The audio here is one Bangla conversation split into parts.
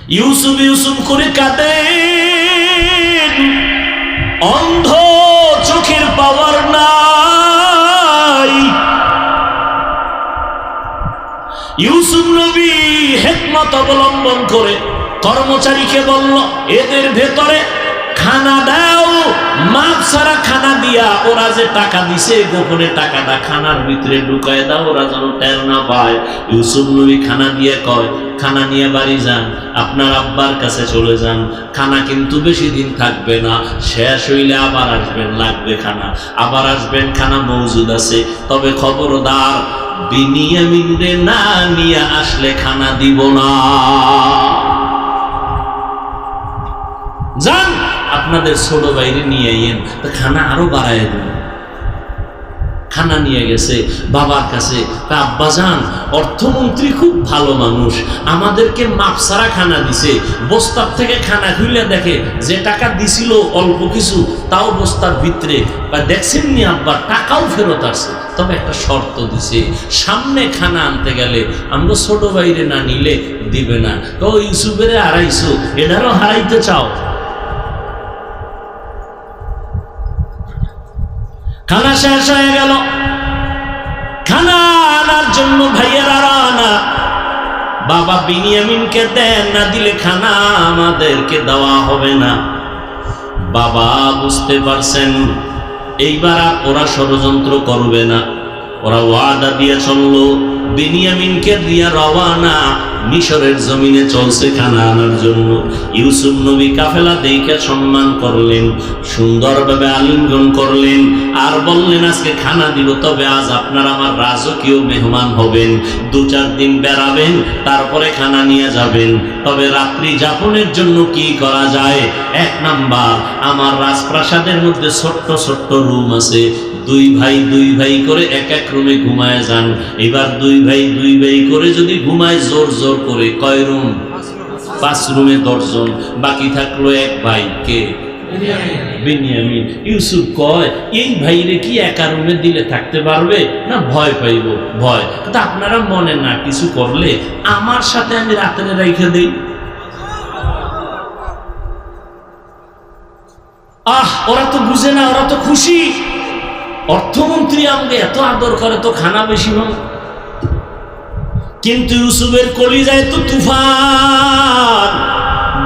ইউসুফ ইউসুফ করে কাঁদেন, অন্ধ চোখের পাওয়ার নাই। ইউসুফ নবী হিকমত অবলম্বন করে কর্মচারীকে বলল, এদের ভেতরে খানা দাও, মাপ ছাড়া খানা দিয়া ওরা যে টাকা দিছে গোপনে টাকাটা খানার ভিতরে ঢুকায় দাও, ওরা যেন টের না পায়। ইউসুফ নবী খানা দিয়ে কয়, খানা নিয়ে বাড়ি যান, আপনার আব্বার কাছে চলে যান, খানা কিন্তু বেশি দিন থাকবে না, শেষ হইলে আবার আসবেন, লাগবে খানা, আবার আসবেন, খানা মজুদ আছে, তবে খবরদার বিনিয়ামিনরে না নিয়ে আসলে খানা দিব না। যান আপনাদের ছোট বাইরে নিয়ে আইয়েন, তো খানা আরো বাড়ায় দেন। খানা নিয়ে গেছে বাবার কাছে, তা আব্বা যান অর্থমন্ত্রী খুব ভালো মানুষ, আমাদেরকে মাপ ছাড়া খানা দিছে, বস্তার থেকে খানা খুলে দেখে যে টাকা দিছিল অল্প কিছু, তাও বস্তার ভিতরে, বা দেখছেন নি আব্বা টাকাও ফেরত আসছে, তবে একটা শর্ত দিছে, সামনে খানা আনতে গেলে আমরা ছোট বাইরে না নিলে দিবে না। তো ইউসুফের হারাইছো, এটারও হারাইতে চাও? খানা শেষ হয়ে গেল, খানা আনার জন্য ভাইয়েরা রানা, বাবা বিনিয়ামিনকে দেন, না দিলে খানা আমাদেরকে দেওয়া হবে না। বাবা বুঝতে পারছেন এইবার ওরা ষড়যন্ত্র করবে না, ওরা ওয়াদা দিয়ে চললো, বিনিয়ামিনকে দিয়া রওয়ানা মিশরের জমিনে চলছে খানা আনার জন্য। ইউসুফ নবী কাফেলা দেখে সম্মান করলেন, সুন্দরভাবে আলিঙ্গন করলেন, আর বললেন আজকে খানা দিব, তবে আজ আপনারা আমার রাজকীয় মেহমান হবেন, 2-4 দিন বেড়াবেন, তারপরে খানা নিয়ে যাবেন। তবে রাত্রি যাপনের জন্য কি করা যায়? 1 নাম্বার, আমার রাজপ্রাসাদের মধ্যে ছোট্ট ছোট্ট রুম আছে, 2 ভাই করে এক এক রুমে ঘুমায় যান। এবার 2 ভাই করে যদি ঘুমায় জোর জোর করে, কয় রুম? 5 রুমে 10 জন, বাকি থাকলো 1 ভাই, কে? বিনিয়ামিন। ইউসুফ কয়, এই ভাইরে কি একা রুমে দিলে থাকতে পারবে না? ভয় পাইব, ভয়। তা আপনারা মনে না কিছু করলে আমার সাথে আমি রাতে রেখে দেই। ওরা তো বুঝে না, ওরা তো খুশি, অর্থমন্ত্রী আমাকে এত আদর করে, তো খানা বেশি নয়। কিন্তু ইউসুফের কলিজায় তো তুফান,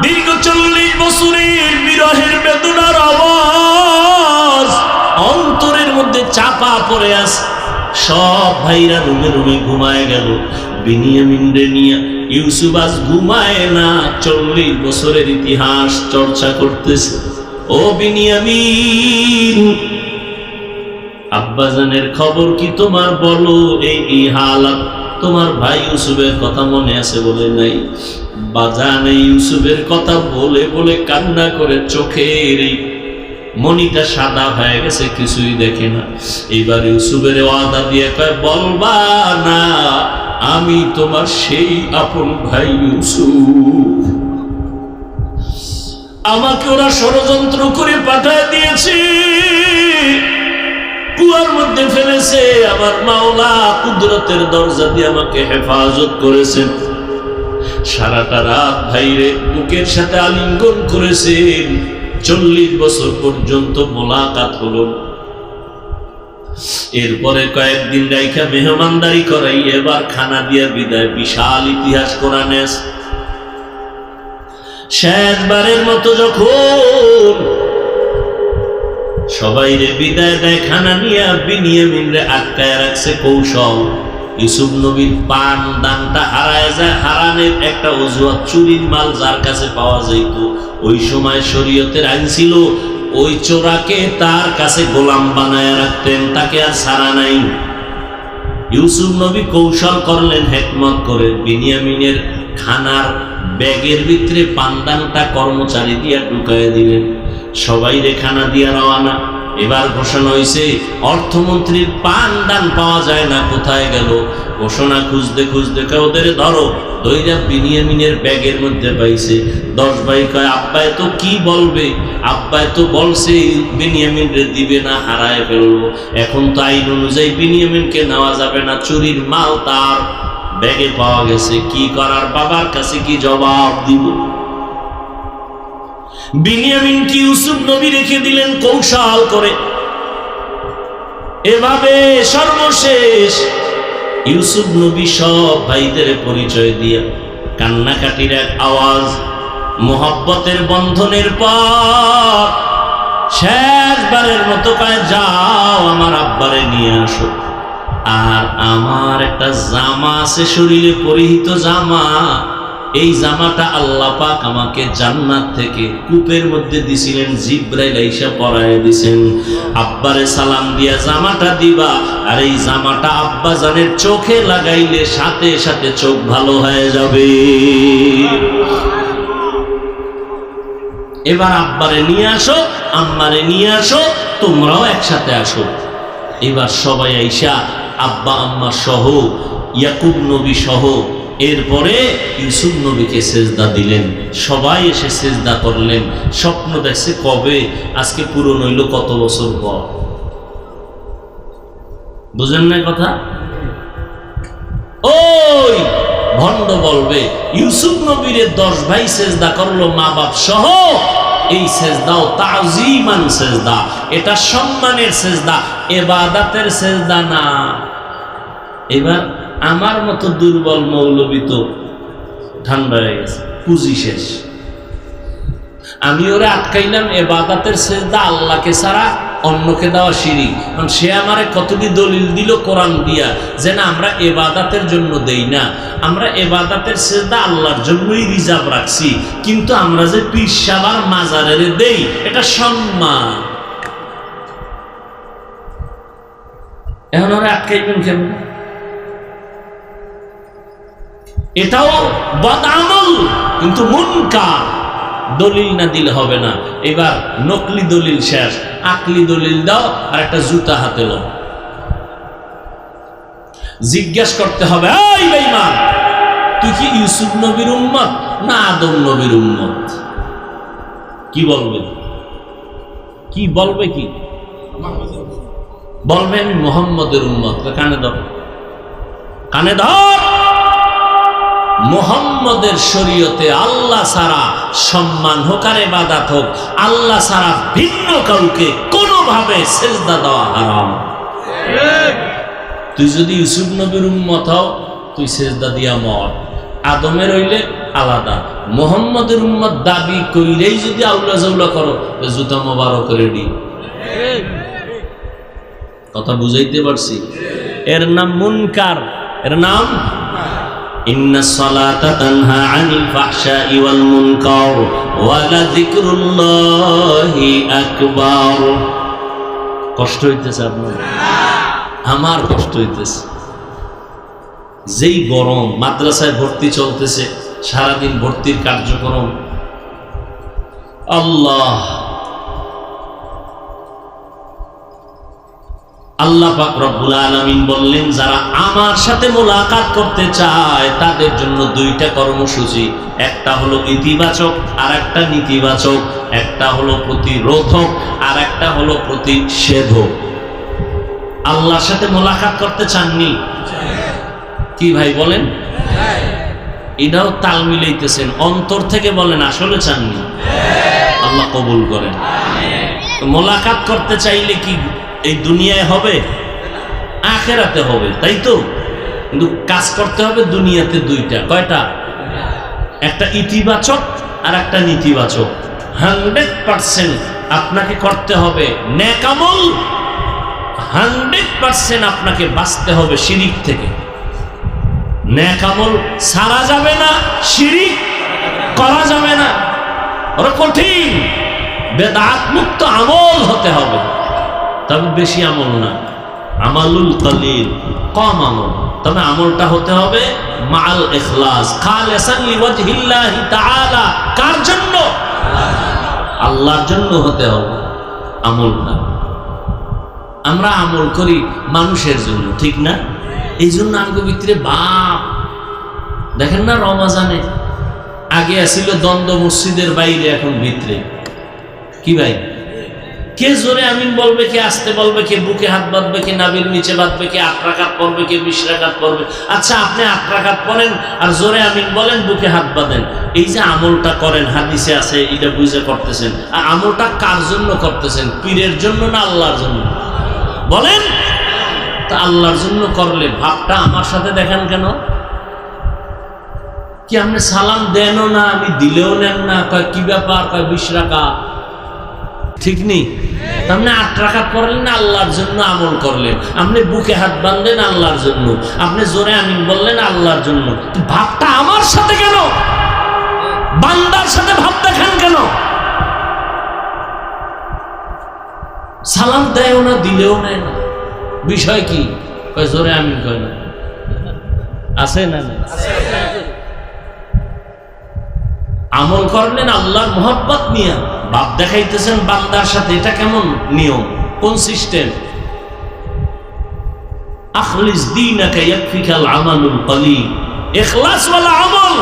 দীর্ঘ 40 বছরের বিরহের বেদনার আওয়াজ অন্তরের মধ্যে চাপা পড়ে আছে। সব ভাইরা রুমে রুমে ঘুমায় গেল, বিনিয়ামিনরে নিয়ে ইউসুফ আজ ঘুমায় না, 40 বছরের ইতিহাস চর্চা করতেছে। ও বিনিয়ামিন, আব্বাজানের খবর কি তোমার? বলো, এই হালাত তোমার ভাই ইউসুফের কথা মনে আছে? বলে নাই। বাজান এই ইউসুফের কথা বলে বলে কান্না করে চোখের এই মনিটা সাদা হয়ে গেছে, কিছুই দেখে না। এইবার ইউসুফের ওয়াদা দিয়ে কয়, বলবা না আমি তোমার সেই আপন ভাই ইউসুফ, আমাকে ওরা ষড়যন্ত্র করে পাঠিয়ে দিয়েছে, কুয়ার মধ্যে ফেলেছে, আমার মাওলা কুদরতের দরজা দিয়ে আমাকে হেফাজত করেছেন। সারাটা রাত ভাইরে বুকের সাথে আলিঙ্গন করেছেন, 40 বছর পর্যন্ত মোলাকাত হলো। এরপরে কয়েকদিন রাইখা মেহমানদারি করাই এবার খানা দিয়া বিদায়। বিশাল ইতিহাস কোরআনে। শেষবারের মতো যখন সবাই রে বিদায় দেয়, খানা নিয়ে বিনিয়ামিনরে আটকায় রাখছে কৌশল। ইউসুফ নবীর পান দানটা হারায় যায়, হারানের একটা অজুহাত, চুরির মাল যার কাছে পাওয়া যাইত। ওই সময় শরীয়তের আইন ছিল, ওই চোরাকে তার কাছে গোলাম বানায় রাখতেন, তাকে আর ছাড়া নাই। ইউসুফ নবী কৌশল করলেন হিকমত করে, বিনিয়ামিনের খানার ব্যাগের ভিতরে পানদানটা কর্মচারী দিয়ে ঢুকায় দিলেন। সবাই রে খানা দিয়া রওয়ানা। এবার ঘোষণা হয়েছে, অর্থমন্ত্রীর পানদান পাওয়া যায় না, কোথায় গেল? ঘোষণা খুঁজতে খুঁজতে ওদের ধরো, দইরা বিনিয়ামিনের ব্যাগের মধ্যে পাইছে। 10 ভাই কয়, আব্বাই তো কি বলবে, আব্বাই তো বলছে বিনিয়ামিনরে দিবে না, হারায় ফেলবো। এখন তো আইন অনুযায়ী বিনিয়ামিনকে নেওয়া যাবে না, চুরির মাল তার। ব্যাগে পাওয়া গেছে। কি করার, বাবার কাছে কি জবাব দিব? বিনিয়ামিন কি ইউসুফ নবী রেখে দিলেন কৌশল করে। এভাবে সর্বশেষ ইউসুফ নবী সব ভাইদের পরিচয় দিয়ে কান্নাকাটির এক আওয়াজ, মোহব্বতের বন্ধনের পর শেষবারের মতো কয়, যাও আমার আব্বারে নিয়ে আসো। আর আমার একটা জামা আছে, শরীরে পরিহিত জামা, এই জামাটা আল্লাহ পাক আমাকে জান্নাত থেকে কূপের মধ্যে দিছিলেন, জিব্রাইল আইসা পরায় দিছেন। আব্বারে সালাম দিয়া জামাটা দিবা, আর এই জামাটা আব্বা জানের চোখে লাগাইলে সাথে সাথে চোখ ভালো হয়ে যাবে। এবার আব্বারে নিয়ে আসো, আম্মারে নিয়ে আসো, তোমরাও একসাথে আসো। এবার সবাই আইসা আব্বা আম্মা সহ, ইয়াকুব নবী সহ, এরপরে ইউসুফ নবীকে সেজদা দিলেন। সবাই এসে সেজদা করলেন। স্বপ্ন দেখছে কবে, আজকে পূরণ হইল কত বছর পর। বুঝেন না কথা? ওই ভণ্ড বলবে ইউসুফ নবীরে 10 ভাই সেজদা করলো মা বাপ সহ। এই সেজদাও তাজিমান সেজদা, এটা সম্মানের সেজদা, ইবাদতের সেজদা না। এবার আমার মতো দুর্বল মৌলবী তো ঠান্ডা হয়ে গেছে, পুঁজি শেষ। আমি ওরে আটকাইলাম, ইবাদতের সেজদা আল্লাহকে ছাড়া অন্যকে দেওয়া শিরিক। কারণ সে আমারে কতটি দলিল দিল কোরআন দিয়া যে না, আমরা ইবাদতের জন্য দেই না, আমরা ইবাদতের সেজদা আল্লাহর জন্যই রিজার্ভ রাখছি, কিন্তু আমরা যে পীর সাহেবের মাজারের দেই এটা সম্মান। এখন ওরা আটকাইবেন কেন? এটাও বদআমল, কিন্তু মুনকার। দলিল না দিলে হবে না। এবার নকলি দলিল শেষ, আকলি দলিল দাও, আর একটা জুতা হাতে লো। জিজ্ঞাসা করতে হবে, এই বেঈমান, তুই কি ইউসুফ নবীর উম্মত না আদম নবীর উম্মত? কি বলবে? কি বলবে? কি বলবে? আমি মুহাম্মদের উম্মত। কানে ধর, কানে ধর। মুহাম্মদের শরীয়তে আল্লাহ ছাড়া সম্মান হোক আর ইবাদত হোক, আল্লাহ ছাড়া ভিন্ন কাউকে কোনোভাবে সেজদা দেওয়া হারাম। তুই যদি ইউসুফ নবীর উম্মত হও, তুই সেজদা দিয়া মর। আদমের হইলে আলাদা, মুহাম্মদের উম্মত দাবি কইলেই যদি আউলা জাউলা করো, জুতা মোবারক রেডি। কথা বুঝাইতে পারছি? এর নাম মুনকার, এর নাম ইন্নাস সালাতা তানহা আনিল ফাহশাই ওয়াল মুনকার ওয়া লাযিকরুল্লাহি আকবার। কষ্ট হইতেছে আপনার? আমার কষ্ট হইতেছে। যেই গরম, মাদ্রাসায় ভর্তি চলতেছে, সারাদিন ভর্তির কার্যক্রম। আল্লাহ পাক রব্বুল আলামিন বললেন, যারা আমার সাথে মোলাকাত করতে চায় তাদের জন্য 2টা কর্মসূচি। একটা হলো ইতিবাচক আর একটা নেতিবাচক। একটা হলো প্রতিরোধক আর একটা হলো প্রতিষেধক। আল্লাহর সাথে মোলাকাত করতে চাননি? কি ভাই বলেন? এটাও তাল মিলাইতেছেন, অন্তর থেকে বলেন আসলে চাননি? আল্লাহ কবুল করেন। মোলাকাত করতে চাইলে কি এই দুনিয়ায় হবে? আখেরাতে হবে, তাই তো? কিন্তু কাজ করতে হবে দুনিয়াতে 2টা। কয়টা? একটা ইতিবাচক আর একটা নেতিবাচক। 100% আপনাকে করতে হবে নেক আমল, 100% আপনাকে বাঁচতে হবে শিরিক থেকে। নেক আমল ছাড়া যাবে না, শিরিক করা যাবে না। ওরা কঠিন, বেদাত মুক্ত আমল হতে হবে, তবে বেশি আমল না। আমালুল কলিল, কম আমল, তবে আমলটা হতে হবে মাল ইখলাস, খালিসান লিওয়াজহিল্লাহি তাআলা। কার জন্য? আল্লাহর জন্য হতে হবে আমলটা। আমরা আমল করি মানুষের জন্য, ঠিক না? এই জন্য আমাদের ভিতরে বাপ, দেখেন না রমজানে আগে আসিল দ্বন্দ্ব মসজিদের বাইরে, এখন ভিতরে। কি ভাই? কে জোরে আমিন বলবে, কে আস্তে বলবে, কে বুকে হাত বাঁধবে, কে নাভির নিচে বাঁধবে, কে 8 রাকাত পড়বে, কে 20 রাকাত পড়বে। আচ্ছা, আপনি 8 রাকাত পড়েন আর জোরে আমিন বলেন, বুকে হাত বাঁধেন, এই যে আমলটা করেন হাদিসে আছে, এটা বুঝে করতেছেন। আর আমলটা কার জন্য করতেছেন? পীরের জন্য না আল্লাহর জন্য? বলেন। তা আল্লাহর জন্য করলে ভাবটা আমার সাথে দেখেন কেন? কি আপনি সালাম দেনও না, আমি দিলেও নেন না, কয় কি ব্যাপার, কয় 20 রাকাত, ঠিক নেই? আপনি 8 রাকাত পড়লেন না আল্লাহর জন্য আমল করলেন, আপনি বুকে হাত বাঁধলেন আল্লাহর জন্য, আপনি জোরে আমিন বললেন আল্লাহর জন্য। ভাবটা আমার সাথে কেন? বান্দার সাথে ভাব দেখেন কেন? সালাম দেয়ও না, দিলেও নেয় না, বিষয় কি? কয় জোরে আমিন কয় না। আছে না? আমল করলেন আল্লাহর মোহাব্বত নিয়ে, ভাব দেখাইতেছেন বান্দার সাথে, এটা কেমন নিয়ম, কোন সিস্টেম? আখলিস দীনাকা ইয়াকফিকাল আমালুল কলিল, ইখলাস ওয়ালা আমল।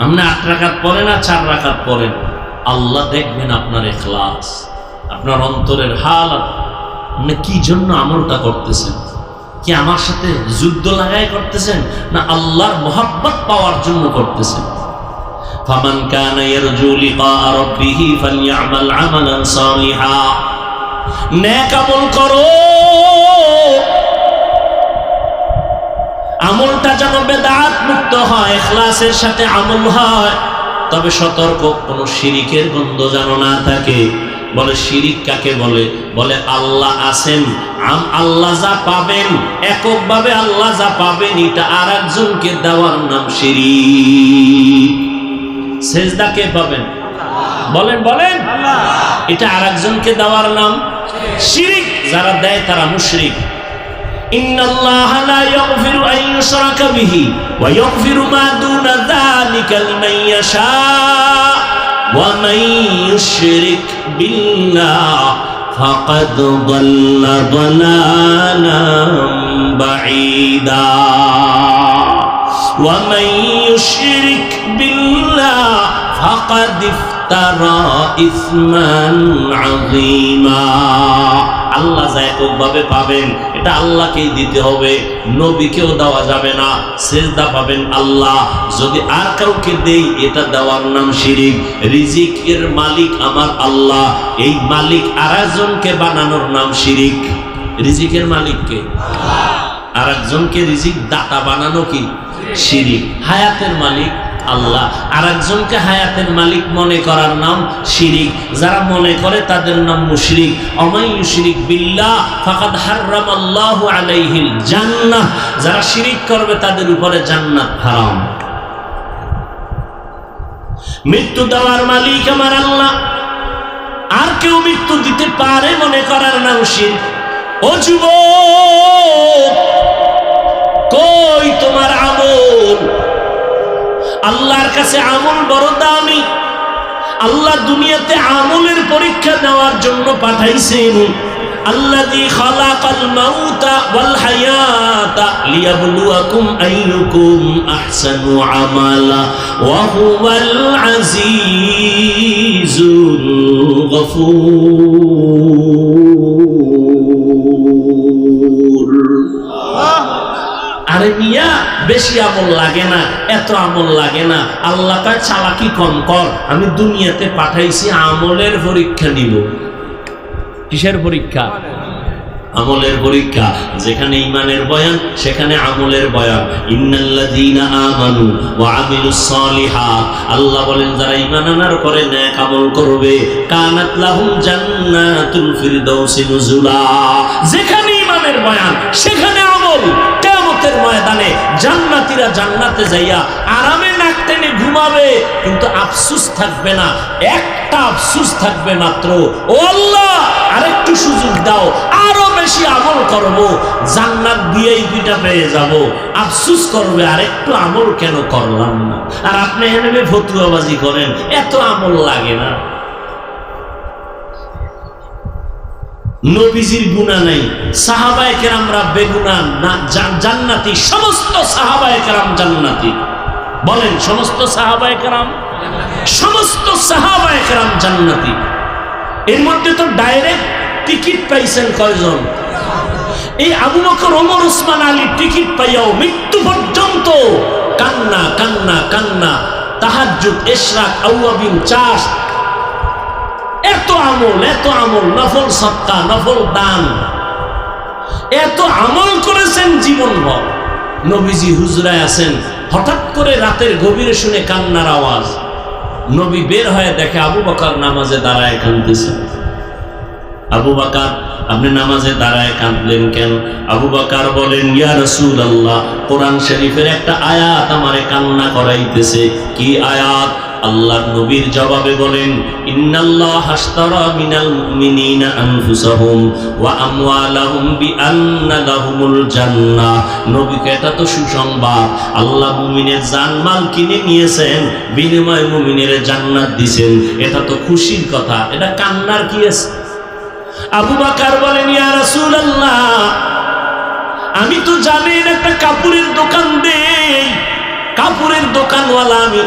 আপনি 8 রাকাত পড়েন আর 4 রাকাত পড়েন, আল্লাহ দেখবেন আপনার ইখলাস, আপনার অন্তরের হালত, আপনি কি জন্য আমলটা করতেছেন। কি আমার সাথে যুদ্ধ লাগাই করতেছেন, না আল্লাহর মোহাব্বত পাওয়ার জন্য করতেছেন? ফামান কানা ইয়ারজু লিকা রাব্বিহি ফালইআমাল আমালান সালিহা, নেক আমল করো, আমলটা যেন বেদাত মুক্ত হয়, ইখলাসের সাথে আমল হয়। তবে সতর্ক, কোন শিরিকের গন্ধ যেন না থাকে। বলে শিরিক কাকে বলে? বলে আল্লাহ আছেন, আল্লাহ যা পাবেন, এককভাবে আল্লাহ যা পাবেন, এটা আর একজনকে দেওয়ার নাম শিরিক। সেজদা কে পাবেন? বলেন বলেন। এটা আর একজনকে দেওয়ার নাম শিরিক। যারা দেয় তারা মুশরিক। ইন্নাল্লাহা লা ইয়াগফিরু আন ইউশরাকা বিহি ওয়া ইয়াগফিরু মা দুনা যালিকা লিমান ইয়াশা ওয়া মান ইউশরিক বিল্লাহ ফাকাদ দাল্লা দালালান বাঈদা ওয়া মান ইউশরিক বিল্লাহ ফাকাদ ইফতারা ইসমান আযীমা। আল্লাহ যা এককভাবে পাবেন, এটা আল্লাহকেই দিতে হবে, নবীকেও দেওয়া যাবে না। সেজদা পাবেন আল্লাহ, যদি আর কাউকে দেই এটা দেওয়ার নাম শিরিক। রিজিকের মালিক আমার আল্লাহ, এই মালিক আরেকজনকে বানানোর নাম শিরিক। রিজিকের মালিককে আর একজনকে রিজিক দাতা বানানো কি শিরিক। হায়াতের মালিক আল্লাহ, আর একজনকে হায়াতের মালিক মনে করার নাম শিরিক। যারা মনে করে তাদের নাম মুশরিক। ওমাই ইউশরিক বিল্লাহ ফাকাদ হারামাল্লাহু আলাইহিল জান্নাহ, যারা শিরিক করবে তাদের উপরে জান্নাত হারাম। মৃত্যু দেওয়ার মালিক আমার আল্লাহ, আর কেউ মৃত্যু দিতে পারে মনে করার নাম শিরক। ও যুবক, কই তোমার আমল? আল্লাহর কাছে আমল বড় দামি। আল্লাহ দুনিয়াতে আমলের পরীক্ষা দেওয়ার জন্য পাঠাইছেন। আল্লাযী খালাকাল মাউতা ওয়াল হায়াতা লিয়াবলুয়াকুম আইয়ুকুম আহসানু আমালা ওয়া হুয়াল আজিজুল গফুর। আরে মিয়া, বেশি আমল লাগে না, এত আমল লাগে না। আল্লাহ কয় চালাকি কম কর, আমি দুনিয়াতে পাঠাইছি আমলের পরীক্ষা নিব। কিসের পরীক্ষা? আমলের পরীক্ষা। যেখানে ঈমানের বয়ান সেখানে আমলের বয়ান। ইন্নাল্লাযীনা আমানু ওয়া আমিলুস সালিহাত, আল্লাহ বলেন যারা ঈমান আনার পরে নেক আমল করবে, কানাত লাহুম জান্নাতুল ফিরদাউসি নুজুলা। যেখানে ঈমানের বয়ান সেখানে আমল। কিয়ামতের ময়দানে জান্নাতীরা জান্নাতে যাইয়া আরামে নাক টেনে ঘুমাবে, কিন্তু আফসোস থাকবে না। একটা আফসোস থাকবে মাত্র, ও আল্লাহ আরেকটু সুযোগ দাও, আরো বেশি আমল করব, জান্নাত দিয়েই দুইটা পেয়ে যাব। আফসোস করবে আরেকটু আমল কেন করলাম না। আর আপনি এনে ফতুয়াবাজি করেন, এত আমল লাগে না। নবীজির গুনাহ নাই, সাহাবায়ে কেরামরা বেগুনাহ না, জান্নাতি। সমস্ত সাহাবায়ে কেরাম জান্নাতি। বলেন সমস্ত সাহাবায়ে কেরাম সমস্ত সাহাবায়ে কেরাম জান্নাতি। এর মধ্যে তো ডাইরেক্ট টিকিট পাইছেন কয়জন? এই আবু বকর, ওমর, ওসমান, আলী টিকিট পাইয়াও মৃত্যু পর্যন্ত কান্না কান্না কান্না, তাহাজ্জুদ, ইশরাক, আওয়াবিন, চাষ, এত আমল, নফল সদকা, নফল দান, এত আমল করেছেন জীবনভর। নবীজি হুজরায় আছেন, হঠাৎ করে রাতের গভীরে শুনে কান্নার আওয়াজ। নবী বের হয়ে দেখে আবু বকর নামাজে দাঁড়ায় কাঁদতেছে। আবু বকর, আপনি নামাজে দাঁড়ায় কাঁদলেন কেন? আবু বকর বলেন, ইয়া রাসূলুল্লাহ, কোরআন শরীফের একটা আয়াত আমারে কান্না করাইতেছে। কি আয়াত? আল্লাহর নবীর জবাবে বলেন, ইন্নাল্লাহ আশতারা মিনাল মুমিনিনা আনফুসাহুম ওয়া আমওয়ালাহুম বিআন্না লাহুমুল জান্নাহ। নবীকে এটা তো সুসংবাদ, আল্লাহ মুমিনের জানমাল কিনে নিয়েছেন, বিনিময়ে মুমিনের জান্নাত দিবেন। এটা তো খুশির কথা, এটা কান্নার কি আছে? আবু বকর বলেন, ইয়া রাসূলুল্লাহ, আমি তো জানি একটা কাপড়ের দোকান দেই, কাপড়ের দোকানওয়ালা আমি।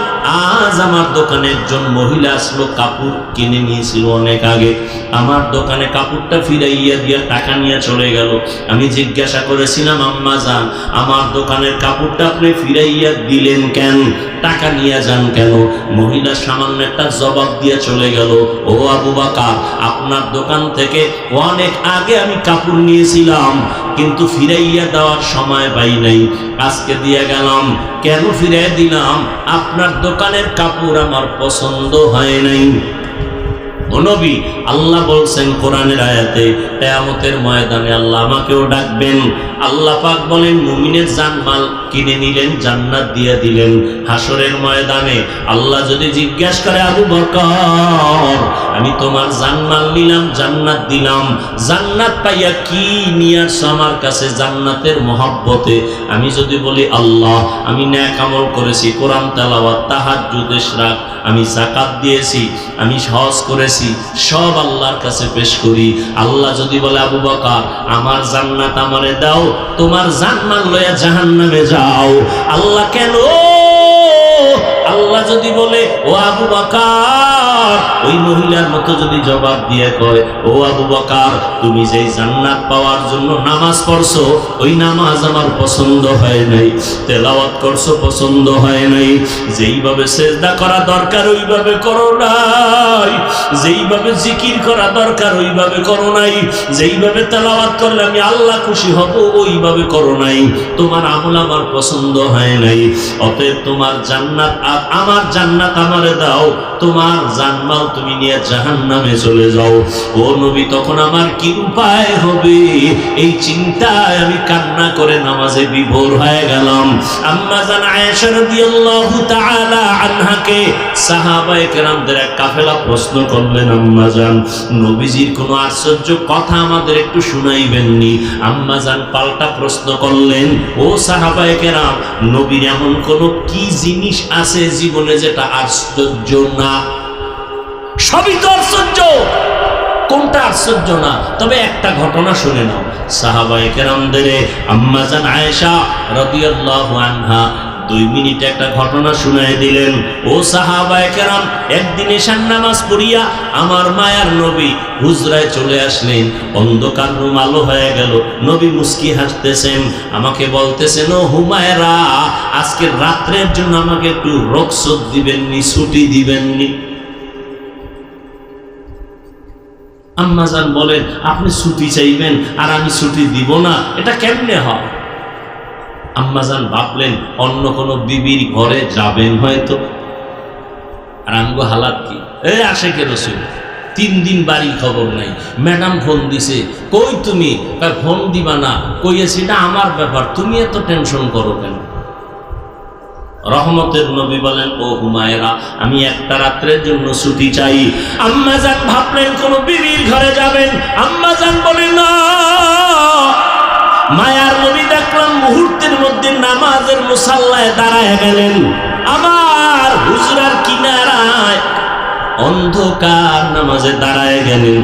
আজ আমার দোকানে একজন মহিলা আসলো, কাপড় কিনে নিয়েছিল অনেক আগে। আমার দোকানে কাপড়টা ফিরাইয়া দিয়া টাকা নিয়ে চলে গেল। আমি জিজ্ঞাসা করেছিলাম, আম্মা জান, আমার দোকানের কাপড়টা আপনি ফিরাইয়া দিলেন কেন? টাকা নিয়ে যান কেন? মহিলা সামান্য একটা জবাব দিয়ে চলে গেল, ও আবু বকর, আপনার দোকান থেকে অনেক আগে আমি কাপড় নিয়েছিলাম, কিন্তু ফিরাইয়া দেওয়ার সময় পাই নাই, আজকে দিয়ে গেলাম। কেন ফিরাই দিলাম? আপনার দোকানের কাপড় আমার পছন্দ হয় নাই। ও নবী, আল্লাহ বলছেন কোরআনের আয়াতে, কিয়ামতের ময়দানে আল্লাহ আমাকেও ডাকবেন। আল্লাহ পাক বলেন, মুমিনের জানমাল কিনে নিলেন, জান্নাত দিয়ে দিলেন। হাসরের ময়দানে আল্লাহ যদি জিজ্ঞাসা করে, আবু বকর, আমি তোমার জানমাল নিলাম, জান্নাত দিলাম, জান্নাত পাইয়া কি নিয়ে আসছো আমার কাছে জান্নাতের মহব্বতে? আমি যদি বলি, আল্লাহ, আমি নেক আমল করেছি, কোরআন তেলাওয়াত, তাহাজ্জুদ, ইশরাক, আমি যাকাত দিয়েছি, আমি হজ করেছি, সব আল্লাহর কাছে পেশ করি। আল্লাহ যদি বলে, আবু বকর, আমার জান্নাত আমারে দাও, তোমার জানমাল লইয়া জাহান্নামে যাও। আল্লাহ কেন? আল্লাহ যদি বলে, ও আবু বকর, ওই মহিলার মতো যদি জবাব দিয়ে কয়, ও আবু বকর, তুমি যেই জান্নাত পাওয়ার জন্য নামাজ পড়ছো, ওই নামাজ আমার পছন্দ হয় নাই, তেলাওয়াত করছো পছন্দ হয় নাই, যেইভাবে সিজদা করা দরকার ওইভাবে করো নাই, যেইভাবে জিকির করা দরকার ওইভাবে করো নাই, যেইভাবে তেলাওয়াত করলে আমি আল্লাহ খুশি হব ওইভাবে করো নাই, তোমার আমল আমার পছন্দ হয় নাই, অতএব তোমার জান্নাত আমার জান্নাত আমারে দাও, তোমার জানমাল তুমি নিয়ে জাহান্নামে চলে যাও। ও নবী, তখন আমার কি উপায় হবে? এই চিন্তায় আমি কান্না করে নামাজে বিভোর হয়ে গেলাম। আম্মা জান আয়েশা রাদিয়াল্লাহু তাআলা আনহাকে সাহাবায়ে কেরামদের এক কাফেলা প্রশ্ন করলেন, আম্মা জান, নবীজির কোনো আশ্চর্য কথা আমাদের একটু শুনাইবেননি? আম্মা জান পাল্টা প্রশ্ন করলেন, ও সাহাবায়ে কেরাম, নবীর এমন কোন কি জিনিস আছে জীবনে যেটা আশ্চর্য না? সবই তো আশ্চর্য, কোনটা আশ্চর্য না? তবে একটা ঘটনা শুনে নাও। সাহাবায়ে কেরামদের আম্মা জান আয়েশা রাদিয়াল্লাহু আনহা 2 মিনিটে একটা ঘটনা শুনাই দিলেন। ও সাহাবায়ে কেরাম, একদিন এশার নামাজ পড়িয়া আমার মায়ার নবী হুজরায় চলে আসলেন। অন্ধকার রুম আলো হয়ে গেল। নবী মুস্কি হাসতেছেন, আমাকে বলতেছেন, ও হুমায়রা, আজকে রাত্রের জন্য আমাকে একটু রুখসত দিবেননি, ছুটি দিবেননি? আম্মাজান বলেন, আপনি ছুটি চাইবেন আর আমি ছুটি দিব না, এটা কেমনে হয়? আম্মাজান ভাবলেন অন্য কোনো বিবির ঘরে যাবেন হয়তো। আর আমগো হালাত কি? আশেকে রসুল 3 দিন বাড়ি খবর নাই। ম্যাডাম ফোন দিছে, কই তুমি? ফোন দিবা না, কইয়েছি না আমার ব্যাপার, তুমি এত টেনশন করো কেন? রহমতের নবী বলেন, ও হুমায়রা, আমি একটা রাত্রের জন্য ছুটি চাই। আম্মাজান ভাবলেন কোন বিবির ঘরে যাবেন। আম্মাজান বলেন, না। মায়ার নবী দেখলাম মুহূর্তের মধ্যে নামাজের মুসাল্লায় দাঁড়ায় গেলেন। আমার হুজরার কিনারায় অন্ধকার নামাজে দাঁড়ায় গেলেন।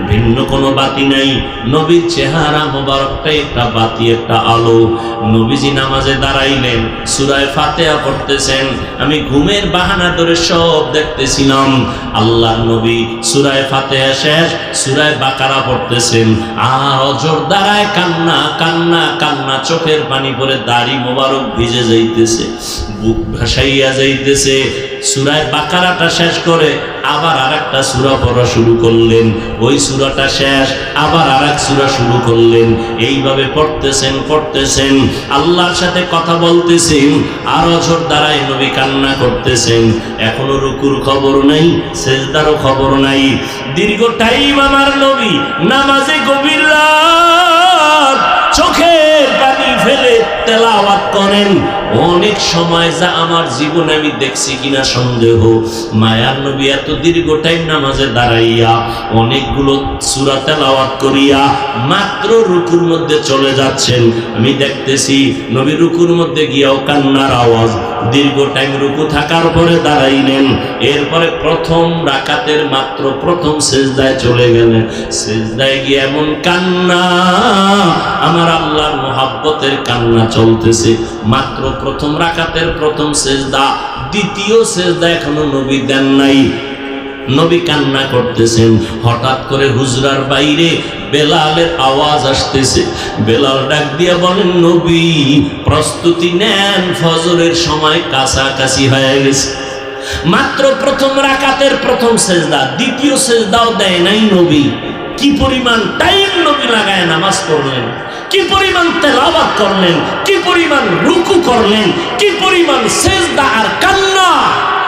ভিন্ন কোনো বাতি নাই, নবীর চেহারা মোবারকটাই একটা বাতি, একটা আলো। নবীজি নামাজে দাঁড়াইলেন, সূরা ফাতিহা পড়তেছেন, আমি ঘুমের বাহানা ধরে সব দেখতেছিলাম। আল্লাহর নবী সূরা ফাতিহা শেষ, সূরা বাকারা পড়তেছেন, আর অজর দাঁড়ায় কান্না কান্না কান্না, চোখের পানি পড়ে দাড়ি মোবারক ভিজে যাইতেছে, বুক ভাসাইয়া যাইতেছে। সূরা বাকারাটা শেষ করে আবার আরেকটা সূরা পড়া শুরু করলেন, ওই সূরাটা শেষ আবার আরেক সূরা শুরু করলেন। এইভাবে পড়তেছেন পড়তেছেন, আল্লাহর সাথে কথা বলতেছেন, আর অঝর দ্বারাই নবী কান্না করতেছেন। এখনো রুকুর খবর নাই, সেজদারও খবর নাই। দীর্ঘ টাইম আমার নবী নামাজে গভীর রাত চোখের পানি ফেলে তেলাওয়াত করেন। অনেক সময় যা আমার জীবনে আমি দেখছি কিনা সন্দেহ, মায়ার নবী এত দীর্ঘ টাইম নামাজে দাঁড়াইয়া অনেকগুলো সূরা তেলাওয়াত করিয়া মাত্র রুকুর মধ্যে চলে যাচ্ছেন। আমি দেখতেছি নবী রুকুর মধ্যে গিয়াও কান্নার আওয়াজ। দীর্ঘ টাইম রুকু থাকার পরে দাঁড়াইলেন, এরপরে প্রথম রাকাতের মাত্র প্রথম সেজদায় চলে গেলেন। সেজদায় গিয়ে এমন কান্না, আমার আল্লাহর মুহাব্বতের কান্না চলতেছে। মাত্র প্রথম রাকাতের প্রথম সেজদা, দ্বিতীয় সেজদা এখনো নবী দেন নাই, নবী কান্না করতেছেন। হঠাৎ করে হুজরার বাইরে বেলালের আওয়াজ আসতেছে। বেলাল ডাক দিয়া বলেন, নবী প্রস্তুতি নেন, ফজরের সময় কাছাকাছি হয়ে গেছে। মাত্র প্রথম রাকাতের প্রথম সেজদা, দ্বিতীয় সেজদাও দেয় নাই নবী। কি পরিমাণ টাইম নবী লাগায় নামাজ পড়লেন, কি পরিমাণ তেলাওয়াত করলেন, কি পরিমাণ রুকু করলেন, কি পরিমাণ সেজদা আর কান্না।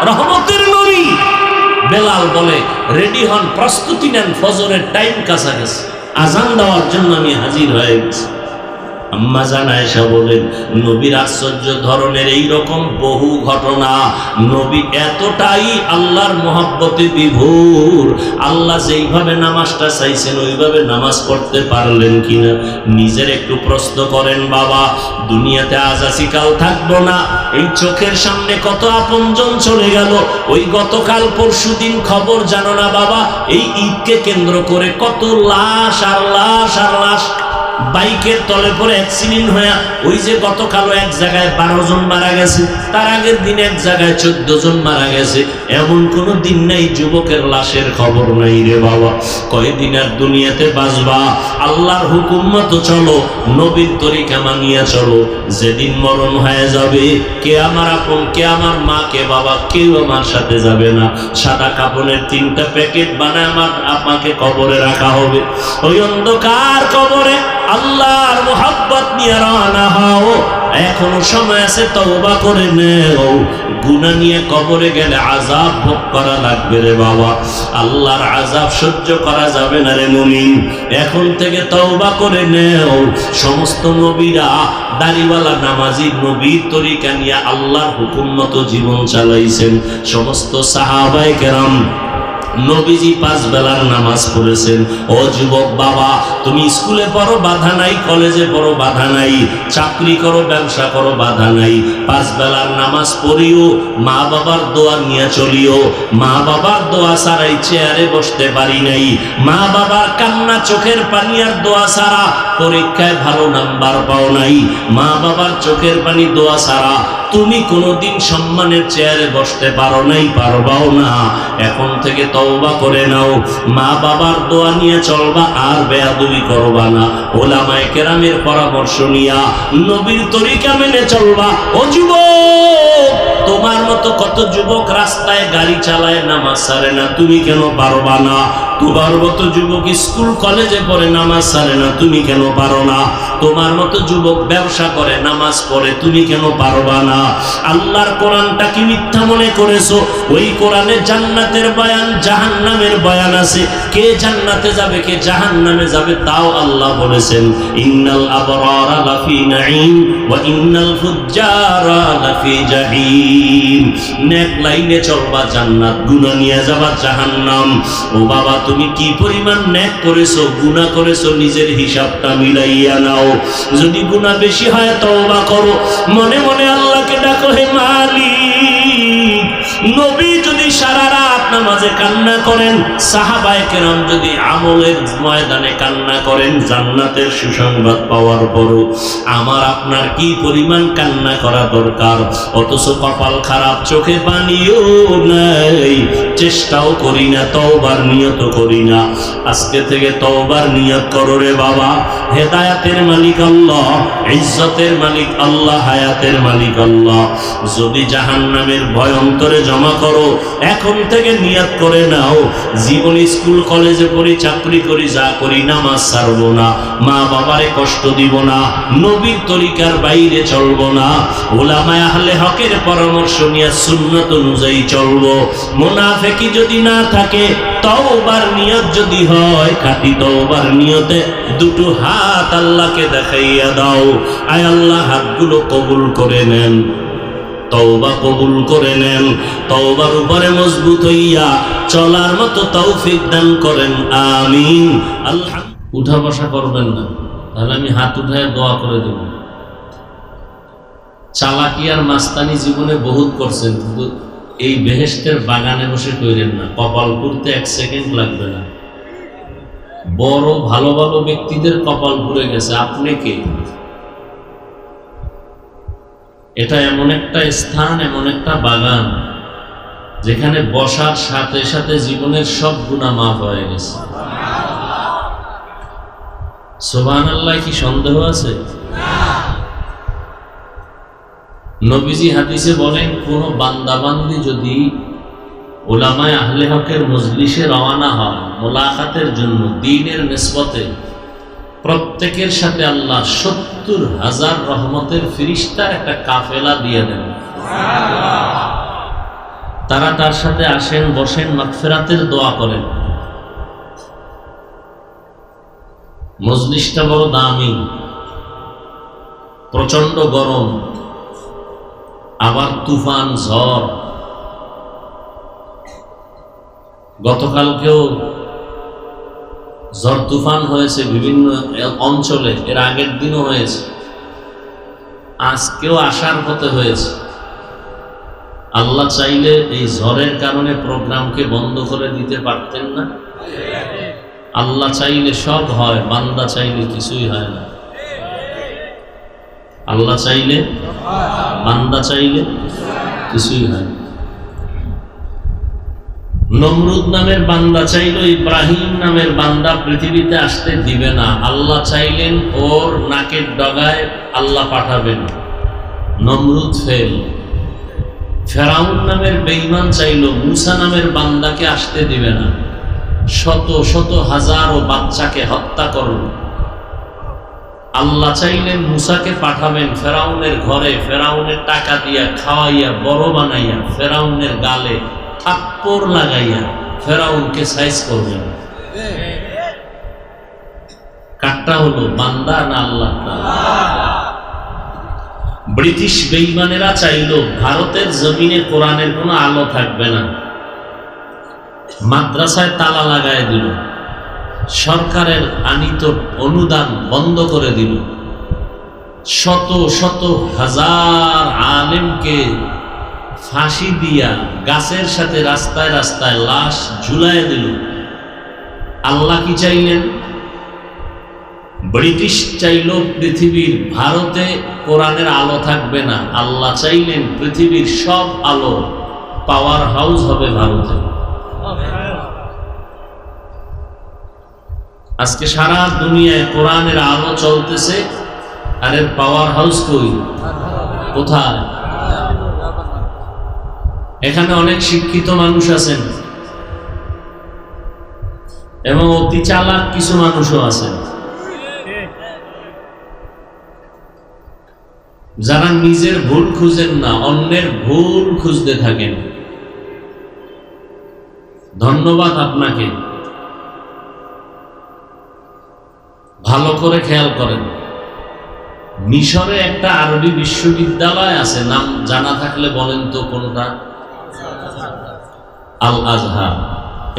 রহমতের নবী। বেলাল বলে, রেডি হন, প্রস্তুতি নেন, ফজরের টাইম কাছাকাছি, আজান দেওয়ার জন্য আমি হাজির হয়ে গেছি। আম্মা জান আয়েশা বলেন, নবীর আশ্চর্য ধরনের এই রকম বহু ঘটনা। নবী এতটাই আল্লাহর মহব্বতে বিভোর, আল্লাহ যেইভাবে নামাজটা চাইছেন ওইভাবে নামাজ পড়তে পারলেন কিনা নিজের একটু প্রশ্ন করেন। বাবা, দুনিয়াতে আজ আছি কাল থাকবো না, এই চোখের সামনে কত আপনজন চলে গেল। ওই গতকাল পরশুদিন খবর জানো না বাবা, এই ঈদকে কেন্দ্র করে কত লাশ আর লাশ আর লাশ বাইকের তলে পরে অ্যাক্সিডেন্ট হয়ে, ওই যে গতকালও এক জায়গায় 12 জন মারা গেছে, তার আগের দিন এক জায়গায় 14 জন মারা গেছে। এমন কোনো দিন নাই যুবকের লাশের খবর নাই রে বাবা। কয়দিন আর দুনিয়াতে বাঁচবা? আল্লাহর হুকুম মতো চলো, নবীর তরিকা মানিয়া চলো। যেদিন মরণ হয়ে যাবে, কে আমার আপন, কে আমার মা, কে বাবা, কেউ আমার সাথে যাবে না। সাদা কাপড়ের 3টা প্যাকেট বানায় আমাকে কবরে রাখা হবে। ওই অন্ধকার কবরে আল্লাহর মুহাব্বত নিয়ে রওনা হও। এখনো সময় আছে, তওবা করে নেও। গুনাহ নিয়ে কবরে গেলে আযাব ভোগ করা লাগবে রে বাবা। আল্লাহর আযাব সহ্য করা যাবে না রে মুমিন। এখন থেকে তওবা করে নেও। সমস্ত নবীরা দাড়িওয়ালা নামাজি নবীর তরিকা নিয়ে আল্লাহর হুকুম মতো জীবন চালাইছেন। সমস্ত সাহাবায়ে কেরাম নবীজি 5 বেলার নামাজ পড়েছেন। ও যুবক বাবা, তুমি স্কুলে পড়ো বাধা নাই, কলেজে পড়ো বাধা নাই, চাকরি করো ব্যবসা করো বাধা নাই, 5 বেলার নামাজ পড়িও, মা বাবার দোয়া নিয়ে চলিও। মা বাবার দোয়া ছাড়াই চেয়ারে বসতে পারি নাই, মা বাবার কান্না চোখের পানি আর দোয়া ছাড়া পরীক্ষায় ভালো নাম্বার পাও নাই, মা বাবার চোখের পানি দোয়া ছাড়া তুমি কোনোদিন সম্মানের চেয়ারে বসতে পারো নাই, পারবাও না। এখন থেকে তওবা করে নাও, মা বাবার দোয়া নিয়ে চলবা, আর বেয়াদবি করবা না। ওলামায়ে কেরামের পরামর্শ নিয়া নবীর তরিকা মেনে চলবা। ও যুবক, তোমার মতো কত যুবক রাস্তায় গাড়ি চালায়, নামাজ ছাড়ে না, তুমি কেন পারবা না? তোমার মতো যুবক স্কুল কলেজে পড়ে, নামাজ ছাড়ে না, তুমি কেন পারো না? তোমার মতো যুবক ব্যবসা করে, নামাজ পড়ে, তুমি কেন পারবা না? আল্লাহর কোরআনটা কি মিথ্যা মনে করেছো? ওই কোরআনে জান্নাতের বয়ান, জাহান্নামের বয়ান আছে। কে জান্নাতে যাবে, কে জাহান্নামে যাবে তাও আল্লাহ বলেছেন। ইন্নাল আবরারা লাফি নাঈম ওয়া ইন্নাল ফুজ্জারা লাফি জাহিম। নেক লাইনে চলবা জান্নাত, গুনাহ নিয়ে যাবা জাহান্নাম। ও বাবা, তুমি কি পরিমাণ নেক করেছো, গুনাহ করেছো, নিজের হিসাবটা মিলাইয়া নাও। যদি গুনাহ বেশি হয় তওবা করো, মনে মনে আল্লাহকে ডাকো, হে মালিক। নবী যদি সারা রাত নামাজে কান্না করেন, সাহাবায়ে কেরাম যদি আমলের ময়দানে কান্না করেন জান্নাতের সুসংবাদ পাওয়ার পরও আমার আপনার কি পরিমাণ কান্না করা দরকার। অথচ কপাল খারাপ, চোখে পানিও নাই, চেষ্টাও করি না, তওবার নিয়ত করি না। আজকে থেকে তওবার নিয়ত করো রে বাবা। হেদায়াতের মালিক আল্লাহ, ইজ্জতের মালিক আল্লাহ, হায়াতের মালিক আল্লাহ। যদি জাহান্নামের ভয় অন্তরে জমা করো, এখন থেকে নিয়ত করে নাও, জীবন স্কুল কলেজে পড়ি, চাকরি করি, যা করি, নামাজ ছাড়বো না, মা বাবারে কষ্ট দিব না, নবীর তরিকার বাইরে চলবো না, উলামায়ে আহলে হকের পরামর্শ নিয়ে সুন্নাত অনুযায়ী চলবো। মুনাফিকি যদি না থাকে, তওবার নিয়ত যদি হয়, খাঁটি তওবার নিয়তে দুটো হাত আল্লাহকে দেখাইয়া দাও। আয় আল্লাহ, হাতগুলো কবুল করে নেন, তওবা কবুল করে নেন, তওবার উপরে মজবুত হইয়া চলার মতো তৌফিক দান করেন, আমিন। আল্লাহ উঠা বসা করবেন না, তাহলে আমি হাত উঠায় দোয়া করে দেব। চালাকি আর মাস্তানি জীবনে বহুত করছেন, কিন্তু এই বেহেশতের বাগানে বসে কইরেন না। কপাল পুড়তে 1 সেকেন্ড লাগবে না। বড় ভালো ভালো ব্যক্তিদের কপাল পুড়ে গেছে, আপনি কে? এটা এমন একটা স্থান, এমন একটা বাগান যেখানে বসার সাথে সাথে জীবনের সব গুনাহ মাফ হয়ে গেছে। সুবহানাল্লাহ, কি সন্দেহ আছে? নবীজি হাদিসে বলেন, কোন বান্দাবান্দি যদি উলামায়ে আহলে হকের মজলিসে রওনা হয় মোলাকাতের জন্য দ্বীনের নিসবতে, প্রত্যেকের সাথে আল্লাহ 70,000 রহমতের ফেরেশতার একটা কাফেলা দিয়ে দেন। তারা তার সাথে আসেন, বসেন, মাগফিরাতের দোয়া করেন। মজলিসটা বড় দামি, প্রচন্ড গরম, আবার তুফান ঝড়। গতকালকেও ঝড় তুফান হয়েছে বিভিন্ন অঞ্চলে, এর আগের দিনও হয়েছে, আজকেও আসার পথে হয়েছে। আল্লাহ চাইলে এই ঝড়ের কারণে প্রোগ্রামকে বন্ধ করে দিতে পারতেন না? আল্লাহ চাইলে সব হয়, বান্দা চাইলে কিছুই হয় না। আল্লাহ চাইলে, বান্দা চাইলে কিছুই হয় না। নমরুদ নামের বান্দা চাইল ইব্রাহিম নামের বান্দা পৃথিবীতে আসতে দিবে না। আল্লাহ চাইলেন ওর নাকের ডগায় আল্লাহ পাঠাবেন, নমরুদ ফেল। ফেরাউন নামের বেঈমান চাইল মুসা নামের বান্দাকে আসতে দিবে না, শত শত হাজারো বাচ্চাকে হত্যা করল। আল্লাহ চাইলেন মুসাকে পাঠাবেন ফেরাউনের ঘরে, ফেরাউনের টাকা দিয়া খাওয়াইয়া বড় বানাইয়া, ফেরাউনের গালে থাপ্পড় লাগাইয়া ফেরাউনকে সাইজ করবেন। কাটটা হলো বান্দা না আল্লাহ? ব্রিটিশ বেঈমানেরা চাইল ভারতের জমিনে কোরআনের কোনো আলো থাকবে না, মাদ্রাসায় তালা লাগায় দিল, সরকারের আনিত অনুদান বন্ধ করে দিল, শত শত হাজার আলেমকে ফাঁসি দিয়া গাছের সাথে রাস্তায় রাস্তায় লাশ ঝুলায় দিল। আল্লাহ কি চাইলেন? ব্রিটিশ চাইল পৃথিবীর ভারতে কোরআনের আলো থাকবে না, আল্লাহ চাইলেন পৃথিবীর সব আলো পাওয়ার হাউস হবে ভারতে। আজকে সারা দুনিয়ায় কোরআনের আলো চলতেছে, আর এর পাওয়ার হাউস কই? কোথায়? এখানে অনেক শিক্ষিত মানুষ আছেন এবং অতি চালাক কিছু মানুষও আছেন, যারা নিজের ভুল খুঁজেন না, অন্যের ভুল খুঁজতে থাকেন। ধন্যবাদ আপনাকে। ভালো করে খেয়াল করেন, মিশরে একটা আরবি বিশ্ববিদ্যালয় আছে, নাম জানা থাকলে বলেন তো কোনটা? আল আজহার।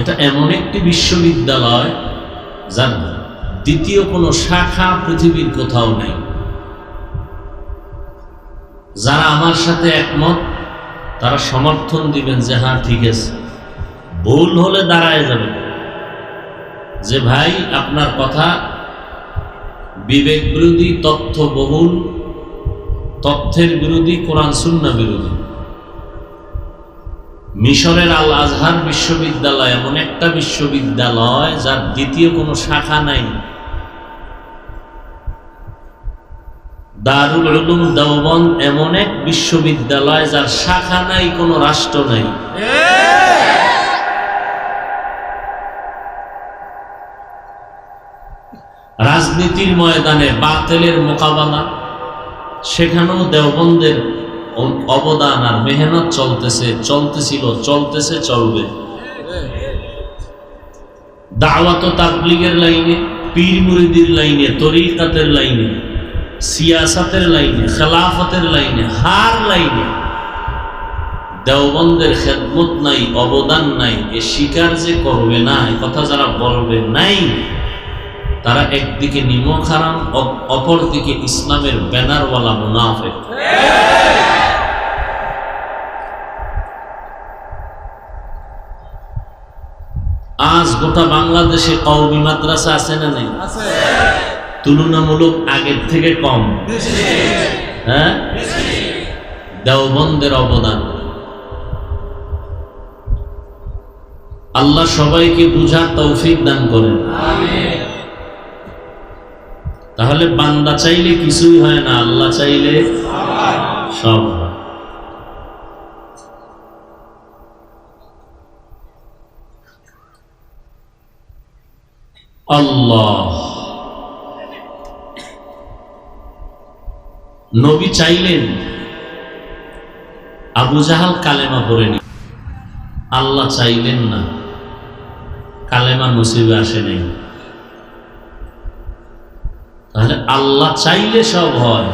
এটা এমন একটি বিশ্ববিদ্যালয় যার দ্বিতীয় কোনো শাখা পৃথিবীর কোথাও নেই। যারা আমার সাথে একমত তারা সমর্থন দিবেন যে হ্যাঁ ঠিক আছে। ভুল হলে দাঁড়ায় যাবে যে ভাই আপনার কথা বিবেক বিরোধী, তথ্য বহুল, তথ্যের বিরোধী, কোরআন সুন্নাহ বিরোধী। মিশরের আল আজহার বিশ্ববিদ্যালয় এমন একটা বিশ্ববিদ্যালয় যার দ্বিতীয় কোনো শাখা নাই। দারুল উলুম দেওবন্দ এমন এক বিশ্ববিদ্যালয় যার শাখা নাই, কোনো রাষ্ট্র নাই। রাজনীতির ময়দানে বাতিলের মোকাবেলা, সেখানেও দেওবন্দের অবদান আর মেহনত চলতেছে, চলতেছিল, চলতেছে, চলবে। দাওয়াত ও তাবলীগের লাইনে, পীর মুরিদির লাইনে, তরিকাতের লাইনে, সিয়াসাতের লাইনে, খেলাফতের লাইনে, হার লাইনে দেওবন্দের খেদমত নাই, অবদান নাই। এ স্বীকার যে করবে না, এ কথা যারা বলবে নাই, তারা একদিকে নিমক হারাম, অপরদিকে ইসলামের ব্যানারওয়ালা মুনাফিক। আজ গোটা বাংলাদেশে কওমি মাদ্রাসা আছে না নেই? তুলনামূলক আগের থেকে কম। হ্যাঁ, দেওবন্দের অবদান। আল্লাহ সবাইকে বুঝার তৌফিক দান করেন। তাহলে বান্দা চাইলে কিছুই হয় না, আল্লাহ চাইলে সব হয়। আল্লাহ নবী চাইলেন, আবু জাহাল কালেমা পড়েনি, আল্লাহ চাইলেন না, কালেমা নসিবে আসে নাই। তাহলে আল্লাহ চাইলে সব হয়,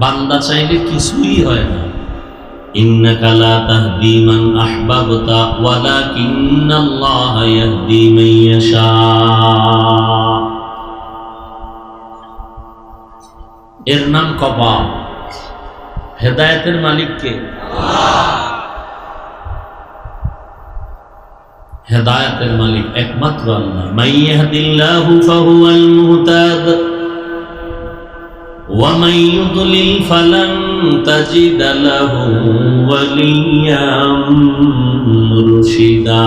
বান্দা চাইলে কিছুই হয় না। ইন্নাকা লা তাহদি মান আহবাবতা ওয়ালাকিন্নাল্লাহা ইয়াহদি মান ইয়াশা। এর নাম কপাল। হেদায়েতের মালিক কে? হেদায়েতের মালিক একমাত্র আল্লাহ। মান ইয়াহদিল্লাহু ফাহুয়াল মুহতাদ ওয়া মান ইউদ্লিল ফালান তাজিদ লাহু ওয়ালিয়্যাম মুরশিদা।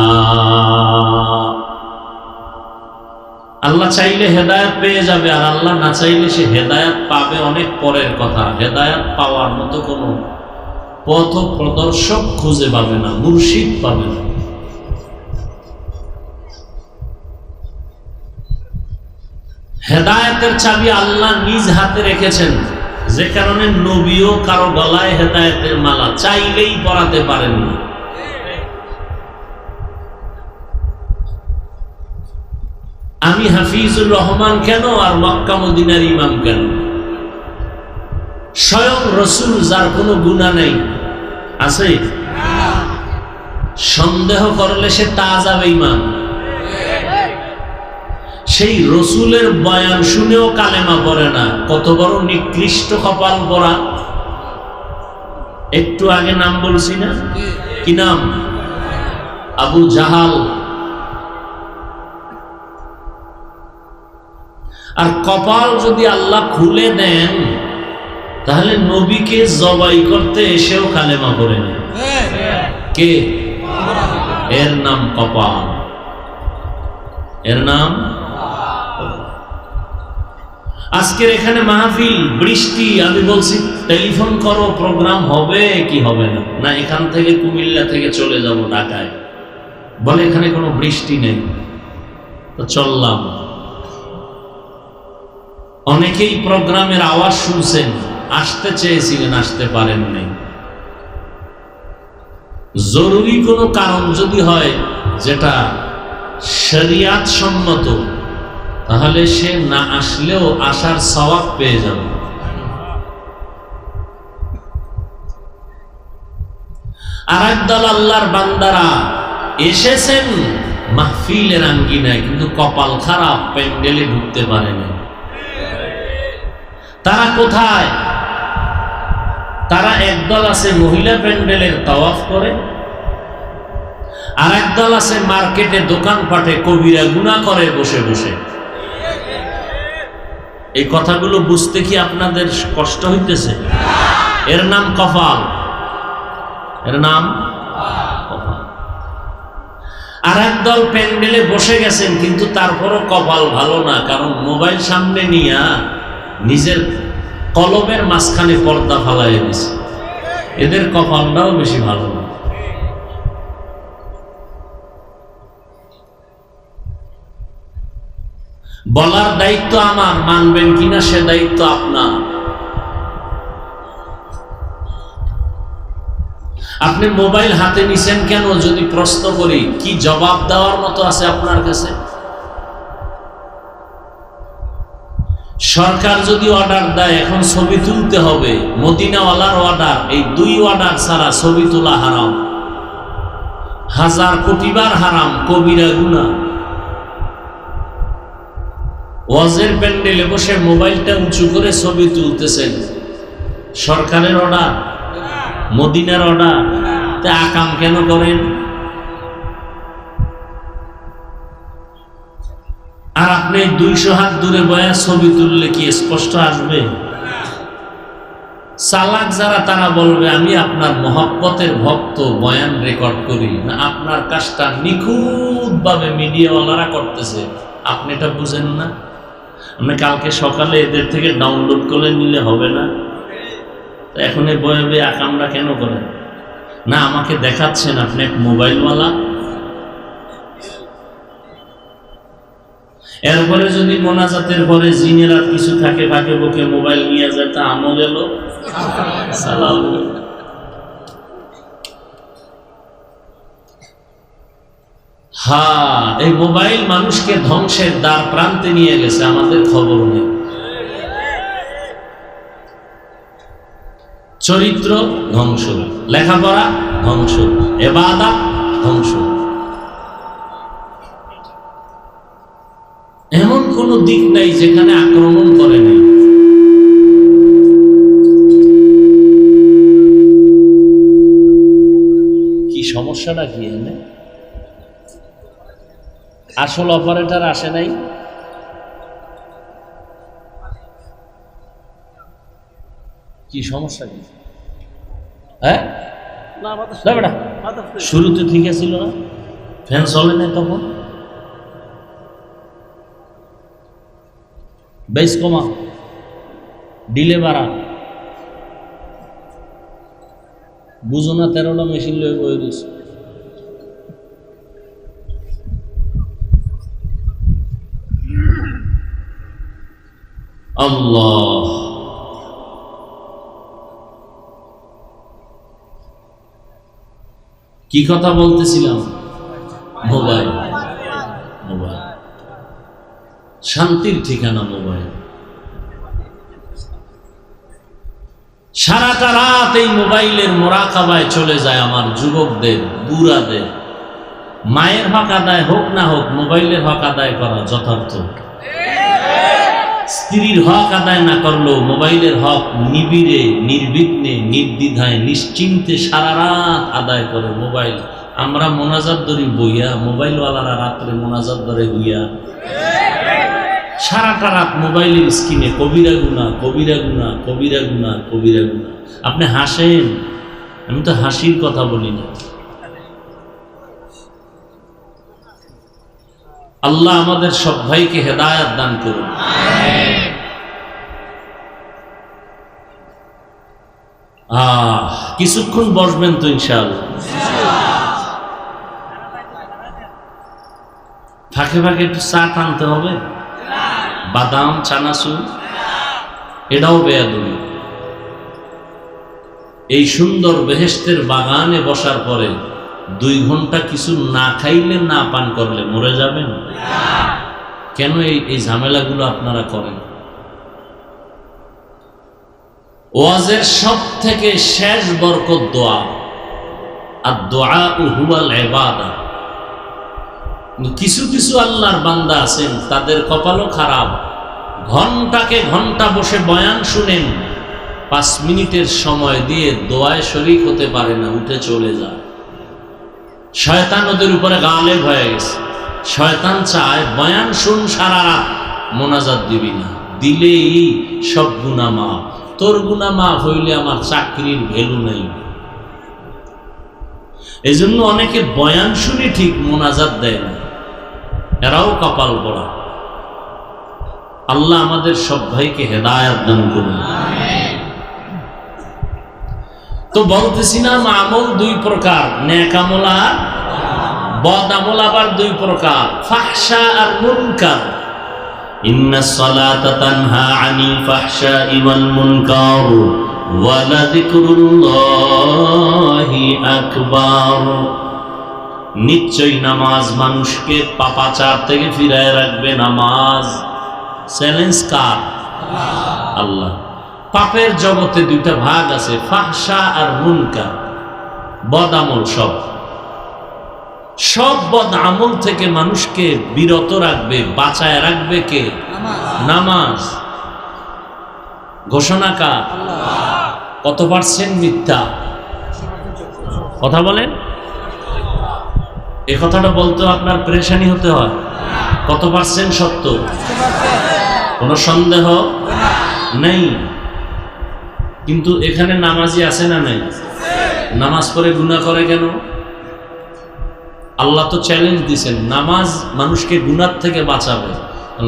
আল্লাহ চাইলে হেদায়েত পেয়ে যাবে, আর আল্লাহ না চাইলে সে হেদায়েত পাবে অনেক পরের কথা। হেদায়েত পাওয়ার মতো কোনো পথ প্রদর্শক খুঁজে পাবে না, মুর্শিদ পাবে না। হেদায়েতের চাবি আল্লাহ নিজ হাতে রেখেছেন, যে কারণে নবীও কারো গলায় হেদায়েতের মালা চাইলেই পরাতে পারেন না। আমি হাফিজুর রহমান কেন আর মক্কা মদিনার ইমাম কেন? স্বয়ং রসুল যার কোনো গুনাহ নেই আছে, সন্দেহ করলে সে তাজা বেঈমান। সেই রসুলের বয়ান শুনেও কালেমা পড়ে না, কত বড় নিকৃষ্ট কপাল পরা। একটু আগে নাম বলছি না, কি নাম? আবু জাহাল। আর কপাল যদি আল্লাহ খুলে দেন, তাহলে নবীকে জবাই করতে এসেও কালেমা পড়ে না। কে? এর নাম কপাল, এর নাম। আজকের এখানে মাহফিল, বৃষ্টি, আমি বলছি টেলিফোন করো, প্রোগ্রাম হবে কি হবে না? না, এখান থেকে কুমিল্লা থেকে চলে যাব ঢাকায়, বলে এখানে কোনো বৃষ্টি নেই, তো চললাম। অনেকেই প্রোগ্রামের আওয়াজ শুনছেন, আসতে চেয়েছিলেন, আসতে পারেন নাই। জরুরি কোনো কারণ যদি হয় যেটা শরিয়াত সম্মত, তাহলে সে না আসলেও আসার সওয়াব পেয়ে যাবে। আর একদল আল্লাহর বান্দারা এসেছেন মাহফিলের আঙ্গিনায়, কিন্তু কপাল খারাপ, প্যান্ডেলে ঢুকতে পারে না। তারা কোথায়? তারা একদল আছে মহিলা প্যান্ডেলের তাওয়াফ করে, আর একদল আছে মার্কেটে দোকানপাটে কবিরা গুনাহ করে বসে বসে। এই কথাগুলো বুঝতে কি আপনাদের কষ্ট হইতেছে? এর নাম কপাল, এর নাম কপাল। আর একদল প্যান্ডেলে বসে গেছেন কিন্তু তারপরও কপাল ভালো না, কারণ মোবাইল সামনে নিয়ে নিজের কলবের মাঝখানে পর্দা ফালাই দিছে। এদের কপালটাও বেশি ভালো না। বলার দায়িত্ব আমার, মানবেন কিনা সে দায়িত্ব আপনার। আপনি মোবাইল হাতে নিছেন কেন যদি প্রশ্ন করি, কি জবাব দেওয়ার মতো আছে আপনার কাছে? সরকার যদি অর্ডার দেয় এখন ছবি তুলতে হবে, মদিনাওয়ালার অর্ডার, এই দুই অর্ডার ছাড়া ছবি তোলা হারাম, 1000 কোটিবার হারাম, কবিরা গুনাহ। ওয়াজের প্যান্ডেলে বসে মোবাইলটা উঁচু করে ছবি তুলতেছেন, সরকারের অর্ডার, মদিনার অর্ডার, তা আকাম কেন করেন? আর আপনি 200 হাত দূরে বয়া ছবি তুললে কি স্পষ্ট আসবে? চালাক যারা তারা বলবে আমি আপনার মহব্বতের ভক্ত, বয়ান রেকর্ড করি না, আপনার কাজটা নিখুঁত ভাবে মিডিয়াওয়ালারা করতেছে, আপনি এটা বুঝেন না? আপনি কালকে সকালে এদের থেকে ডাউনলোড করে নিলে হবে না? এখন এই বয়ে আকামরা কেন করেন না? আমাকে দেখাচ্ছেন আপনি এক মোবাইলওয়ালা, এরপরে যদি মোনাজাতের পরে জিনেরা কিছু থাকে ফাঁকে বুকে মোবাইল নিয়ে যায়, তা আমল এলো। সালাম। হ্যাঁ, এই মোবাইল মানুষকে ধ্বংসের দ্বার প্রান্তে নিয়ে গেছে, আমাদের খবর নেই। চরিত্র ধ্বংস, লেখাপড়া ধ্বংস, ইবাদত ধ্বংস। এমন কোন দিক নাই যেখানে আক্রমণ করে নাই। কি সমস্যাটা কি? এনে আসল অপারেটর আসে নাই? কি সমস্যা কি? হ্যাঁ, শুরুতে ঠিক ছিল না, ফ্যান চলে নাই তখন। বেশ কমা, ডিলে বাড়া, বুঝো না 13টা মেশিন লয়ে বয়ে দিয়েছে। আল্লাহ, কি কথা বলতেছিলাম? মোবাইল, মোবাইল শান্তির ঠিকানা। মোবাইল সারাটা রাত এই মোবাইলের মোরাকাবায় চলে যায় আমার যুবকদের, বুড়াদের। মায়ের হক আদায় হোক না হোক, মোবাইলের হক আদায় করা যথার্থ। স্ত্রীর হক আদায় না করলেও মোবাইলের হক নিবিড়ে, নির্বিঘ্নে, নির্দ্বিধায়, নিশ্চিন্তে সারা রাত আদায় করে মোবাইল। আমরা মোনাজাত ধরি বইয়া, মোবাইলওয়ালারা রাত্রে মোনাজাত ধরে হইয়া সারাটা রাত মোবাইলের স্ক্রিনে কবিরা গুনাহ, কবিরা গুনাহ, কবিরা গুনাহ, কবিরা গুনাহ। আপনি হাসেন, আমি তো হাসির কথা বলি না। আল্লাহ আমাদের সব ভাইকে হেদায়েত দান করুন। কিছুক্ষণ বসবেন তো ইনশাআল্লাহ। ফাঁকে ফাঁকে একটু চা টানতে হবে, বাদাম, চানাচুর, এটাও বেয়াদবি। এই সুন্দর বেহেশতের বাগানে বসার পরে 2 ঘন্টা কিছু না খাইলে, না পান করলে মরে যাবেন? কেন এই ঝামেলাগুলো আপনারা করেন? ওয়াজের সব থেকে শেষ বরকত দোয়া, আর দোয়া হুয়াল ইবাদা। কিছু কিছু আল্লাহর বান্দা আছেন, তাদের কপালও খারাপ, ঘন্টাকে ঘন্টা বসে বয়ান শুনেন, 5 মিনিটের সময় দিয়ে দোয়ায় শরীক হতে পারে না, উঠে চলে যায়। শয়তান ওদের উপরে গালেব হয়ে গেছে। শয়তান চায় বয়ান শুন সারা রাত, মোনাজাত দিবি না, দিলেই সব গুনাহ মাফ। তোর গুনাহ মাফ হইলে আমার চাকরির ভ্যালু নাই। এই জন্য অনেকে বয়ান শুনি ঠিক, মোনাজাত দেয় না, এরাও কপাল পড়া। আল্লাহ আমাদের সব ভাইকে হেদায়েত দান করুন। তো বলতেছিলাম আমল দুই প্রকার, নেক আমল আর বদ আমল আবার দুই প্রকার, ফাহশা আর মুনকার। ইন্নাস সালাতা তানহা আনিল ফাহশাই ওয়াল মুনকার ওয়া লাযিকরুল্লাহি আকবার। নিশ্চয়ই নামাজ মানুষকে পাপাচার থেকে ফিরায় রাখবে। নামাজ চ্যালেঞ্জ কার? আল্লাহ। পাপের জগতে দুইটা ভাগ আছে, ফাহশা আর মুনকার, বদ আমল। সব বদ আমল থেকে মানুষকে বিরত রাখবে, বাঁচায় রাখবে কে? নামাজ। ঘোষণা কার? কত পার্সেন্ট মিথ্যা? কথা বলেন। এই কথাটা বলতে আপনার পেরেশানি হতে হয়। কত পার্সেন্ট সত্য? কোনো সন্দেহ নেই। কিন্তু এখানে নামাজি আছে না নাই? নামাজ পড়ে গুনাহ করে কেন? আল্লাহ তো চ্যালেঞ্জ দিয়েছেন, নামাজ মানুষকে গুনাহ থেকে বাঁচাবে।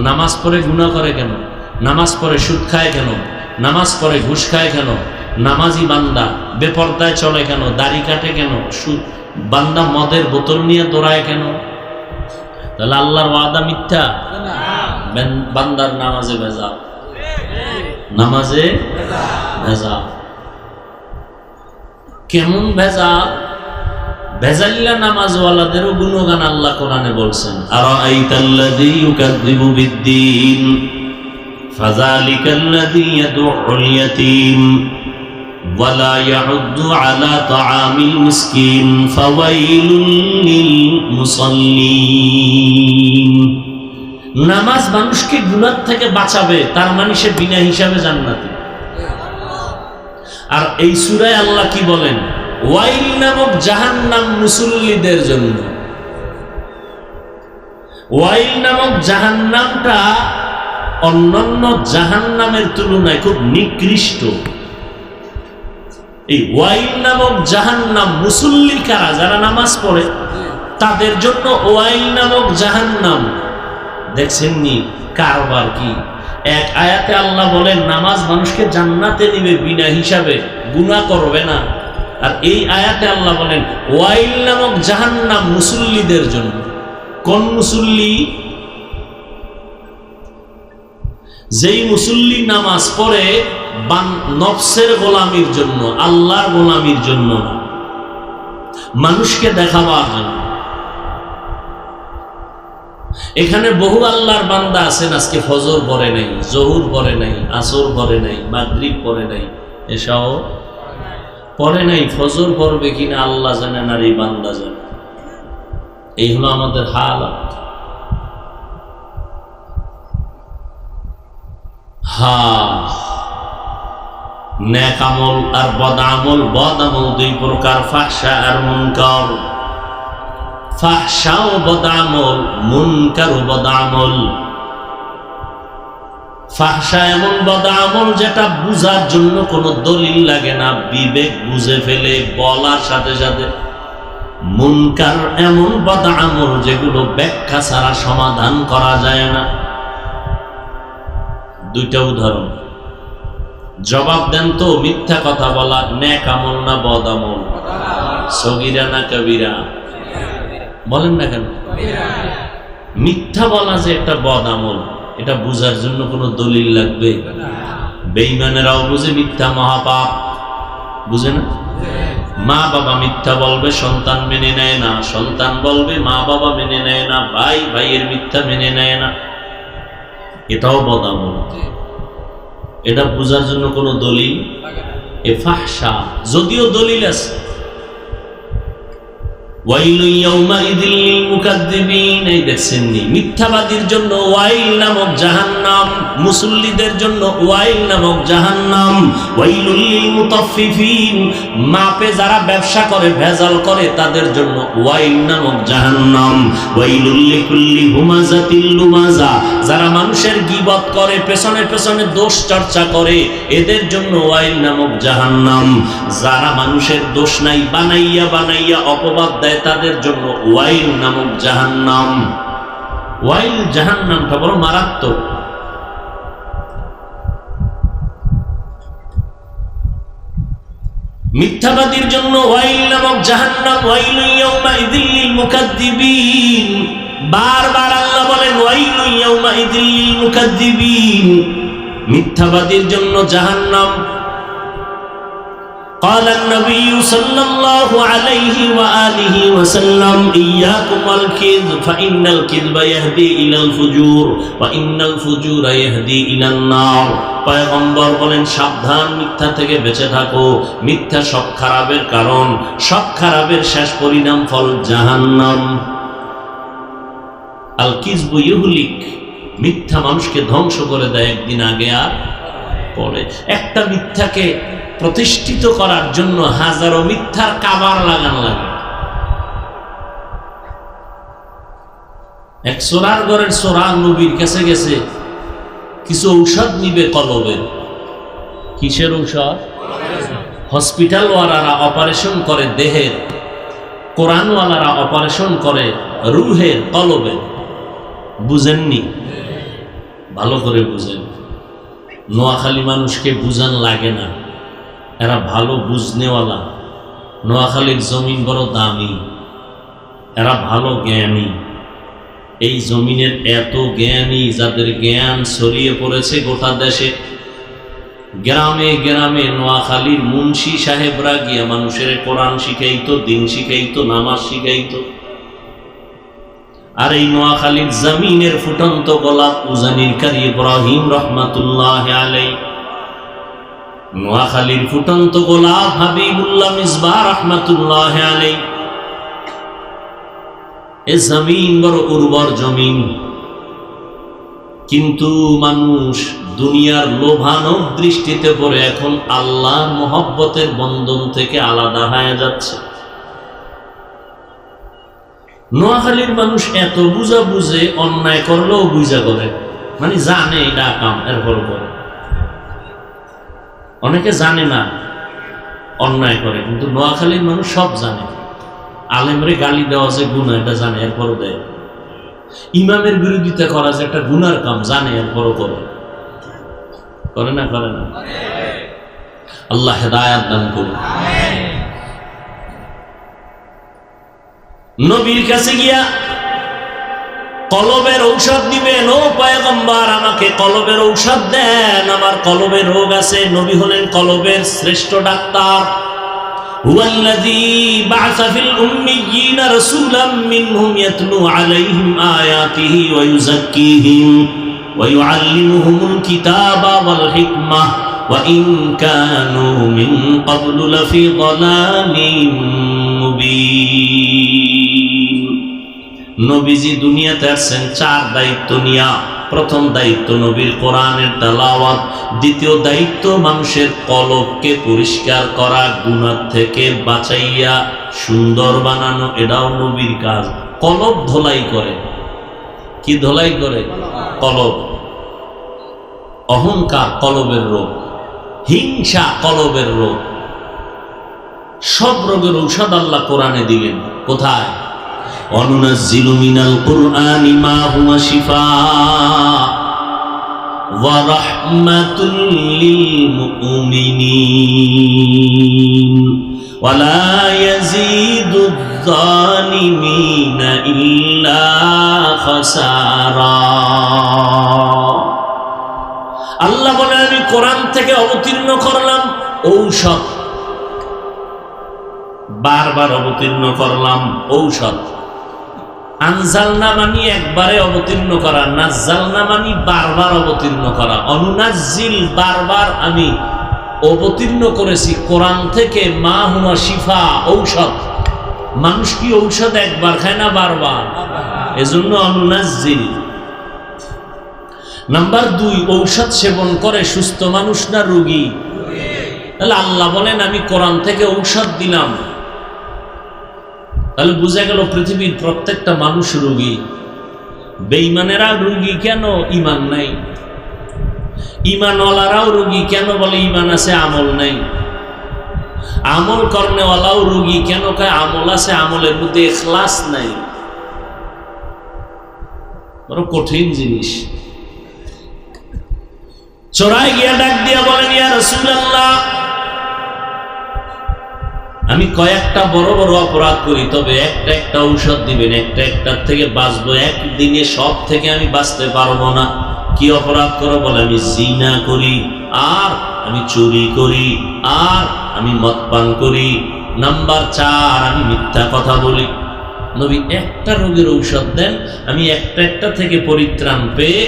নামাজ পড়ে গুনাহ করে কেন? নামাজ পড়ে সুদ খায় কেন? নামাজ পড়ে ঘুষ খায় কেন? নামাজি বান্দা বেপরদায় চলে কেন? দাড়ি কাটে কেন? বান্দা মদের বোতল নিয়ে দৌড়ায় কেন? তাহলে আল্লাহর ওয়াদা মিথ্যা? বান্দার নামাজে ভেজাল, নামাজে ভেজাল। কেমন ভেজাল? ভেজাল্লা নামাজওয়ালাদেরও গুণগান আল্লাহ কোরআনে বলছেন। আরাআইতাল্লাযী ইউকাযযিবু বিদ্দীন ফাযালিকাল্লাযী ইয়াদউল ইয়াতীম ওয়া লা ইয়াহুদ্দু আলা তাআমিল মিসকিন ফাওয়াইলুল লিল মুসাল্লিন। নামাজ মানুষকে গুনাহ থেকে বাঁচাবে, তার মানে সে বিনা হিসাবে জান্নাতি। আর এই সূরায় আল্লাহ কি বলেন? ওয়াইল নামক জাহান্নাম মুসল্লিদের জন্য। ওয়াইল নামক জাহান্নামটা অন্যান্য জাহান্নামের তুলনায় খুব নিকৃষ্ট। এই ওয়াইল নামক জাহান্নাম মুসল্লি কারা? যারা নামাজ পড়ে তাদের জন্য ওয়াইল নামক জাহান্নাম। দেখছেননি কারবার কি? এক আয়াতে আল্লাহ বলেন নামাজ মানুষকে জান্নাতে নিবে বিনা হিসাবে, গুনাহ করবে না। আর এই আয়াতে আল্লাহ বলেন ওয়াইল নামক জাহান্নাম মুসল্লিদের জন্য। কোন মুসল্লি? যেই মুসল্লি নামাজ পড়ে নফসের গোলামির জন্য, আল্লাহর গোলামির জন্য না, মানুষকে দেখাবার জন্য। এখানে বহু আল্লাহর বান্দা আছেন আজকে ফজর পড়ে নাই, জোহর পড়ে নাই, আসর পড়ে নাই, মাগরিব পড়ে নাই, এশাও পড়ে নাই। ফজর পড়বে কিনা আল্লাহ জানেন আর এই বান্দা জানে। এই হলো আমাদের হালাত। নেক আমল আর বদ আমল। বদ আমল দুই প্রকার, ফাহশা আর মুনকার। ফাহশাও বদ আমল, মুনকারও বদ আমল। ফাহশা এমন বদ আমল যেটা বুঝার জন্য কোনো দলিল লাগে না, বিবেক বুঝে ফেলে বলার সাথে সাথে। মুনকার এমন বদ আমল যেগুলো ব্যাখ্যা ছাড়া সমাধান করা যায় না। দুইটা উদাহরণ। জবাব দেন তো, মিথ্যা কথা বলা নেক আমল না বদ আমল? সগীরা না কবিরা? বলেন না কেন? মিথ্যা বলা যে একটা বদ আমল, এটা বুঝার জন্য কোনো দলিল লাগবে? বেঈমানেরাও বুঝে মিথ্যা মহাপাপ, বুঝে না? মা বাবা মিথ্যা বলবে, সন্তান মেনে নেয় না। সন্তান বলবে, মা বাবা মেনে নেয় না। ভাই ভাইয়ের মিথ্যা মেনে নেয় না। এটাও বদ আমল। এটা বুঝার জন্য কোনো দলিল? এ ফাহশা, যদিও দলিল আছে। ওয়াইলু ইয়াউমাইযিল লিল মুকাদ্দিবিন, এই দেখছেন নি, মিথ্যাবাদীর জন্য ওয়াইল নামক জাহান্নাম, মুসল্লিদের জন্য ওয়াইল নামক জাহান্নাম। ওয়াইলুল লিল মুতাফফিফিন, মাপে যারা ব্যবসা করে, ভেজাল করে, তাদের জন্য ওয়াইল নামক জাহান্নাম। ওয়াইলুল লিকুল্লি হুমাযাতিল লুমাযা, যারা মানুষের গীবত করে, পেছনে পেছনে দোষ চর্চা করে, এদের জন্য ওয়াইল নামক জাহান্নাম। যারা মানুষের দোষ নাই বানাইয়া বানাইয়া অপবাদ দেয়, তাদের জন্য ওয়াইল নামক জাহান্নাম। ওয়াইল জাহান্নামটা বড় মারাত্মক। মিথ্যাবাদীর জন্য ওয়াইল নামক জাহান্নাম। ওয়াইলু ইয়াউমাইযিল লিল মুকাদ্দিবিন, বারবার আল্লাহ বলেন ওয়াইলু ইয়াউমাইযিল লিল মুকাদ্দিবিন, মিথ্যাবাদীর জন্য জাহান্নাম। قال النبي صلى الله عليه وآله وسلم إياكم والكذب فإن الكذب يهدي إلى الفجور وإن الفجور يهدي إلى النار। পয়গম্বর বলেন সাবধান, মিথ্যা থেকে বেঁচে থাকো, মিথ্যা সব খারাপের কারণ, সব খারাপের শেষ পরিণাম ফল জাহান্নাম। আল কিযবু ইউহলিক, মিথ্যা মানুষকে ধ্বংস করে দেয় একদিন আগে আর পরে। একটা মিথ্যাকে প্রতিষ্ঠিত করার জন্য হাজারো মিথ্যার কাবার লাগানো লাগে। এক সোরার ঘরের সোরা নবীর কাছে গেছে, কিছু ঔষধ নিবে কলবের। কিসের ঔষধ? হসপিটালওয়ালারা অপারেশন করে দেহের, কোরআনওয়ালারা অপারেশন করে রুহের, কলবের। বুঝেননি? ভালো করে বুঝেন। নোয়াখালী মানুষকে বুঝান লাগে না, এরা ভালো বুঝনেওয়ালা। নোয়াখালীর জমিন বড় দামি, এরা ভালো জ্ঞানী। এই জমিনের এত জ্ঞানী, যাদের জ্ঞান ছড়িয়ে পড়েছে গোটা দেশে, গ্রামে গ্রামে নোয়াখালীর মুন্সি সাহেবরা গিয়া মানুষের কোরআন শিখাইতো, দিন শিখাইতো, নামাজ শিখাইতো। আর এই নোয়াখালীর জমিনের ফুটন্ত গোলাপ উজানির কারি ইব্রাহিম রহমাতুল্লাহ আলাইহি, নোয়াখালীর ফুটন্ত গোলাপ হাবিবুল্লাহ মিসবাহ রহমাতুল্লাহ আলাইহি। এ জমিন বড় উর্বর জমিন, কিন্তু মানুষ দুনিয়ার লোভানক দৃষ্টিতে পড়ে এখন আল্লাহর মহব্বতের বন্ধন থেকে আলাদা হয়ে যাচ্ছে। নোয়াখালীর মানুষ এত বুঝা বুঝে, অন্যায় করলেও বুঝা করে, মানে জানে এটা কাম, এরপর করে। অনেকে জানে না, অন্যায় করে, কিন্তু নোয়াখালীর মানুষ সব জানে। আলেমরে গালি দেওয়া যে গুনাহ, এটা জানে, এরপরও দেয়। ইমামের বিরোধিতা করা যে একটা গুনার কাম, জানে, এরপরও করে। করে না? করে না? আল্লাহ হেদায়াত দান করুন। নবীর কাছে গিয়া কলবের ঔষধ দিবেন, ও পয়গম্বর আমাকে কলবের ঔষধ দেন, আমার কলবের রোগ আছে। নবী হলেন কলবের শ্রেষ্ঠ ডাক্তার। হুয়াল্লাযী বা'আসা ফিল উম্মিয়্যিনা রাসূলাম মিনহুম ইয়াতলু আলাইহিম আয়াতিহি ওয়া ইউযাক্কিহিম ওয়া ইউআল্লিমুহুমুল কিতাবা ওয়াল হিকমাহ ওয়া ইন কানু মিন ক্বাবলু লাফি যালালিম মুবিন। নবীজি দুনিয়াতে আসছেন চার দায়িত্ব নিয়া। প্রথম দায়িত্ব নবীর কোরআনের তেলাওয়াত, দ্বিতীয় দায়িত্ব মানুষের কলবকে পরিষ্কার করা, গুনাহ থেকে বাঁচাইয়া সুন্দর বানানো, এটাও নবীর কাজ। কলব ধোলাই করে। কি ধোলাই করে? কলব। অহংকার কলবের রোগ, হিংসা কলবের রোগ। সব রোগের ঔষধ আল্লাহ কোরআনে দিলেন। কোথায়? অনুনাজ্জিলু মিনাল কুরআনি মা হুয়া শিফাআ ওয়া রাহমাতুল লিল মুমিনিন ওয়া লা ইয়াজিদুয যালিমিনা ইল্লা খাসারা। আল্লাহ বলেন আমি কোরআন থেকে অবতীর্ণ করলাম ঔষধ, বারবার অবতীর্ণ করলাম ঔষধ। আনজালনা মানি একবারে অবতীর্ণ করা, নাজ্জালনা মানি বারবার অবতীর্ণ করা। অনুনাজ্জিল বারবার আমি অবতীর্ণ করেছি কোরআন থেকে, মা হুয়া শিফা ঔষধ, মানুষ কি ঔষধ একবার খায় না বারবার? এজন্য অনুনাজ্জিল। নাম্বার 2, ঔষধ সেবন করে সুস্থ মানুষ না রোগী? তাহলে আল্লাহ বলেন আমি কোরআন থেকে ঔষধ দিলাম। তাহলে বুঝা গেল পৃথিবীর প্রত্যেকটা মানুষ রোগী। বেঈমানেরা রোগী কেন? ঈমান নাই। ঈমানওয়ালারাও রোগী কেন? বলে ঈমান আছে আমল নাই। আমল করনেওয়ালাও রোগী কেন? কয় আমল আছে, আমলের মধ্যে ইখলাস নাই। বড় কঠিন জিনিস। চোরাই গিয়া ডাক দিয়া বলেন ইয়া রাসূলুল্লাহ, আমি কয়েকটা বড় বড় অপরাধ করি, তবে একটা একটা ঔষধ দিবেন, একটা একটার থেকে বাঁচবো, একদিনে সব থেকে আমি বাঁচতে পারবো না। কি অপরাধ করো? বলে আমি জিনা করি, আর আমি চুরি করি, আর আমি মদ পান করি। নাম্বার 4, আমি মিথ্যা কথা বলি। নবী একটা রোগের ঔষধ দেন, আমি একটা একটা থেকে পরিত্রাণ পেয়ে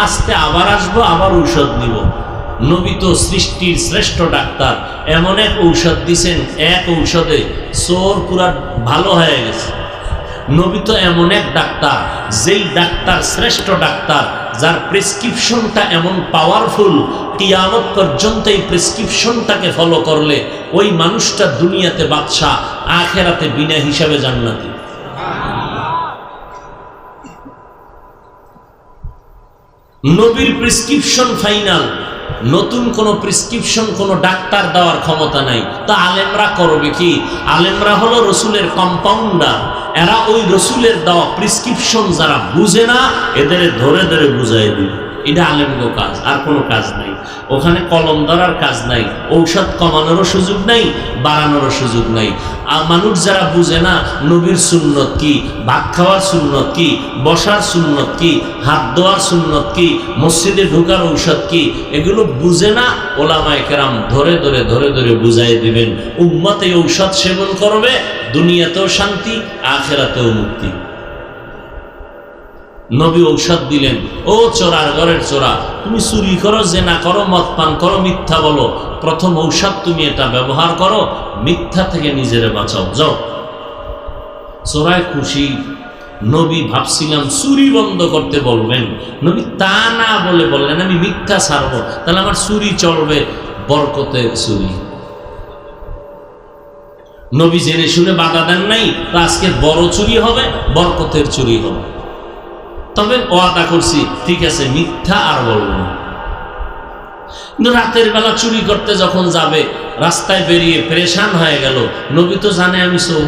আস্তে আবার আসবো, আবার ঔষধ দিব। নবী তো সৃষ্টির শ্রেষ্ঠ ডাক্তার, এমন এক ঔষধ দিছেন, এক ঔষধে চোর পুরা ভালো হয়ে গেছে। নবী তো এমন এক ডাক্তার, যেই ডাক্তার শ্রেষ্ঠ ডাক্তার, যার প্রেসক্রিপশনটা এমন পাওয়ারফুল, কিয়ামত পর্যন্ত এই প্রেসক্রিপশনটাকে ফলো করলে ওই মানুষটা দুনিয়াতে বাদশা, আখেরাতে বিনা হিসাবে জান্নাতি। নবীর প্রেসক্রিপশন ফাইনাল, নতুন কোন প্রেসক্রিপশন কোন ডাক্তার দেওয়ার ক্ষমতা নাই। তা আলেমরা করবে কি? আলেমরা হলো রসুলের কম্পাউন্ডার, এরা ওই রসুলের দেওয়া প্রেসক্রিপশন যারা বুঝে না এদের ধরে ধরে বুঝাই দিবে। এটা আলেমগো কাজ, আর কোনো কাজ নাই। ওখানে কলম ধরার কাজ নাই, ঔষধ কমানোরও সুযোগ নাই, বাড়ানোরও সুযোগ নাই। আর মানুষ যারা বুঝে না নবীর সুন্নত কি, ভাত খাওয়ার সুন্নত কি, বসার সুন্নত কি, হাত ধোয়ার সুন্নত কি, মসজিদে ঢোকার ঔষধ কি, এগুলো বুঝে না, ওলামায়ে কেরাম ধরে ধরে ধরে ধরে বুঝাই দিবেন। উম্মত এই ঔষধ সেবন করবে, দুনিয়াতেও শান্তি, আখেরাতেও মুক্তি। নবী ঔষধ দিলেন, ও চোরার ঘরের চোরা, তুমি চুরি করো, জেনা করো, মদ পান করো, মিথ্যা বলো, প্রথম ঔষধ তুমি এটা ব্যবহার করো, মিথ্যা থেকে নিজেরে বাঁচাও, যাও। চোরায় খুশি। নবী ভাবছিলাম চুরি বন্ধ করতে বলবেন, নবী তা না বলে বললেন আমি মিথ্যা ছাড়বো, তাহলে আমার চুরি চলবে, বরকতের চুরি। নবী জেনে শুনে বাধা দেন নাই, তা আজকে বড় চুরি হবে, বরকতের চুরি হবে। তবে ওয়াদা করছি, ঠিক আছে মিথ্যা আর বলবো না। কিন্তু রাতের বেলা চুরি করতে যখন যাবে, রাস্তায় বেরিয়ে পেরেশান হয়ে গেল, নবী তো জানে আমি চোর।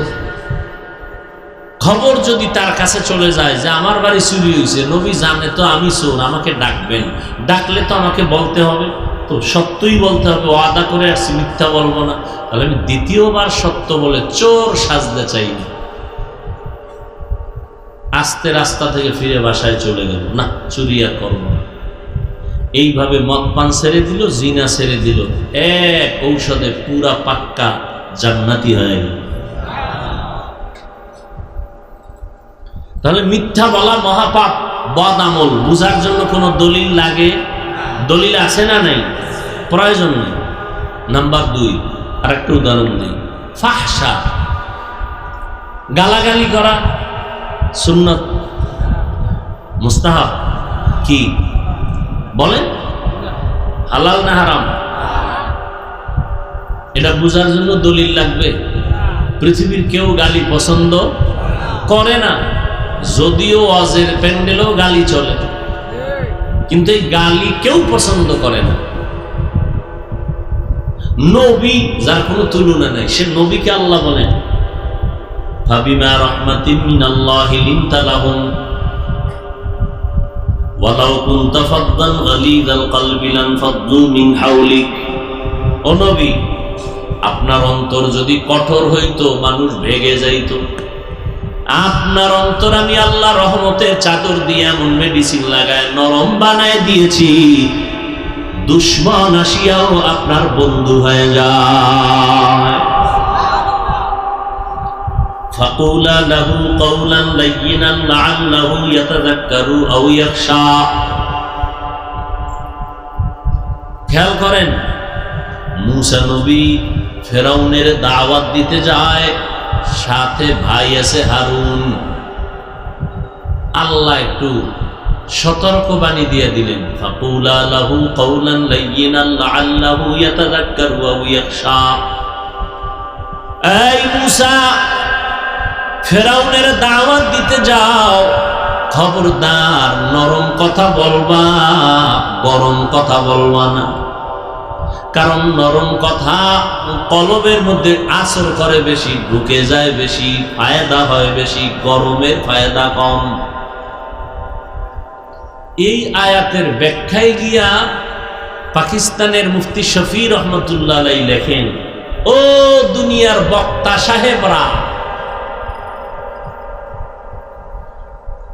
খবর যদি তার কাছে চলে যায় যে আমার বাড়ি চুরি হয়েছে, নবী জানে তো আমি চোর, আমাকে ডাকবেন, ডাকলে তো আমাকে বলতে হবে, তো সত্যই বলতে হবে, ওয়াদা করে আসছি মিথ্যা বলবো না। তাহলে আমি দ্বিতীয়বার সত্য বলে চোর সাজতে চাই না। আস্তে রাস্তা থেকে ফিরে বাসায় চলে গেল, না চুরি আর করবো না। এইভাবে মদ পান ছেড়ে দিল, জিনা ছেড়ে দিল, এক ঔষধে পুরা পাক্কা জান্নাতি হয়ে গেল। তাহলে মিথ্যা বলা মহাপাপ, বদ আমল। বুঝার জন্য কোনো দলিল লাগে? দলিল আছে না নাই? প্রয়োজন নেই। নাম্বার 2, আর একটা উদাহরণ দিই, ফাহশা, গালাগালি করা সুন্নত মুস্তাহাব কি বলেন? হালাল না হারাম? এটা বুঝার জন্য দলিল লাগবে? পৃথিবীর কেউ গালি পছন্দ করে না, যদিও ওয়াজের প্যান্ডেলেও গালি চলে, কিন্তু এই গালি কেউ পছন্দ করে না। নবী যার কোনো তুলনা নাই, সে নবীকে আল্লাহ বলেন ফাবিমা রাহমাতিন মিনাল্লাহি লিনতা লাহুম ওয়ালাউ কুনতা ফাদ্দান গালিযাল কলবি লানফাদ্দু মিন হাওলিক। ও নবী, আপনার অন্তর যদি কঠোর হইতো মানুষ ভেগে যাইতো। আপনার অন্তর আমি আল্লাহ রহমতের চাদর দিয়ে এমন মেডিসিন লাগায় নরম বানায় দিয়েছি, দুশ্মন আসিয়াও আপনার বন্ধু হয়ে যায়। ফাকুলা লাহু কাওলান লায়্যিনান লাআল্লাহু ইয়াতাযাক্কারু আও ইয়াখশা। খেয়াল করেন, মুসা নবী ফেরাউনের দাওয়াত দিতে যায়, সাথে ভাই আছে হারুন। আল্লাহ একটু সতর্কবাণী দিয়ে দিলেন, ফাকুলা লাহু কাওলান লাইয়িনান লাআল্লাহু ইয়াতাযাক্কারু আও ইয়াখশা। এই মূসা, ফেরাউনের দাওয়াত দিতে যাও, খবরদার নরম কথা বলবা, গরম কথা বলবা না। কারণ নরম কথা কলবের মধ্যে আসর করে বেশি, ঢুকে যায় বেশি, ফায়দা হয় বেশি, গরমের ফায়দা কম। এই আয়াতের ব্যাখ্যায় গিয়া পাকিস্তানের মুফতি শফি রহমতুল্লাহ আলাইহি লেখেন, ও দুনিয়ার বক্তা সাহেবরা,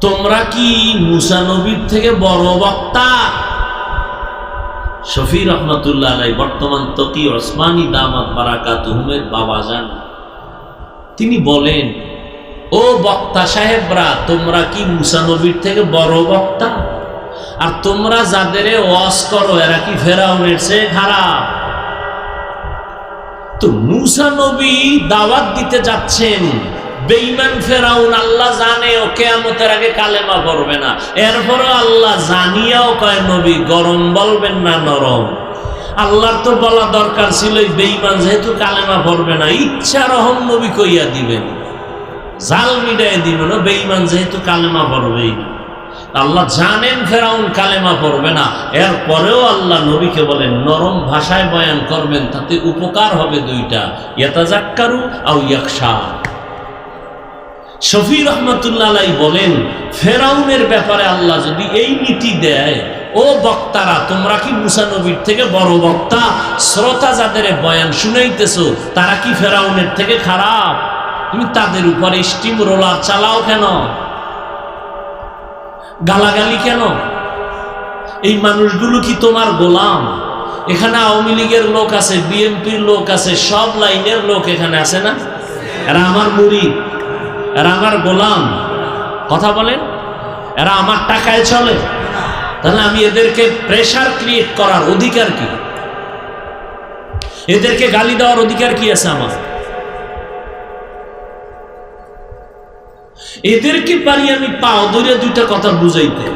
তোমরা কি মুসা নবীর থেকে বড় বক্তা? শফি রহমতুল্লাহ আলাইহি বর্তমান তকি ওসমানী দামাত বারাকাতুহুমের বাবা যান, তিনি বলেন, ও বক্তা সাহেবরা, তোমরা কি মুসা নবীর থেকে বড় বক্তা? আর তোমরা যাদের ওয়াজ করো এরা কি ফেরাউনের চেয়ে খারাপ? তো মুসা নবী দাওয়াত দিতে যাচ্ছেন, বেঈমান ফেরাউন আল্লাহ জানে ও কিয়ামতের আগে কালেমা পড়বে না, এরপরও আল্লাহ জানিয়াও কয় নবী গরম বলবেন না নরম। আল্লাহর তো বলা দরকার ছিল বেঈমান যেহেতু কালেমা পড়বে না, ইচ্ছা রহম নবী কইয়া দিবেন, জাল মিটাই দিবেন, বেঈমান যেহেতু কালেমা পড়বেই না। আল্লাহ জানেন ফেরাউন কালেমা পড়বে না, এরপরেও আল্লাহ নবীকে বলেন নরম ভাষায় বয়ান করবেন, তাতে উপকার হবে দুইটা, ইয়াতাযাক্কারু আও ইয়াখশা। শফি রহমতুল্লাহ আলাইহি বলেন, ফেরাউনের ব্যাপারে আল্লাহ যদি এই নীতি দেয়, ও বক্তারা, তোমরা কি মুসা নবীর থেকে বড় বক্তা? শ্রোতা যাদের বয়ান শুনাইতেছো তারা কি ফেরাউনের থেকে খারাপ? তুমি তাদের উপরে স্টিম রোলার চালাও কেন? গালাগালি কেন? এই মানুষগুলো কি তোমার গোলাম? এখানে আওয়ামী লীগের লোক আছে, বিএনপির লোক আছে, সব লাইনের লোক এখানে আছে না? এরা আমার মুরিদ, এরা আমার গোলাম। কথা বলেন, এরা আমার টাকায় চলে। তাহলে আমি এদেরকে প্রেসার ক্রিয়েট করার অধিকার কি? এদেরকে গালি দেওয়ার অধিকার কি আছে আমার? এদেরকে পারি আমি পাও ধরে দুইটা কথা বুঝাইতে।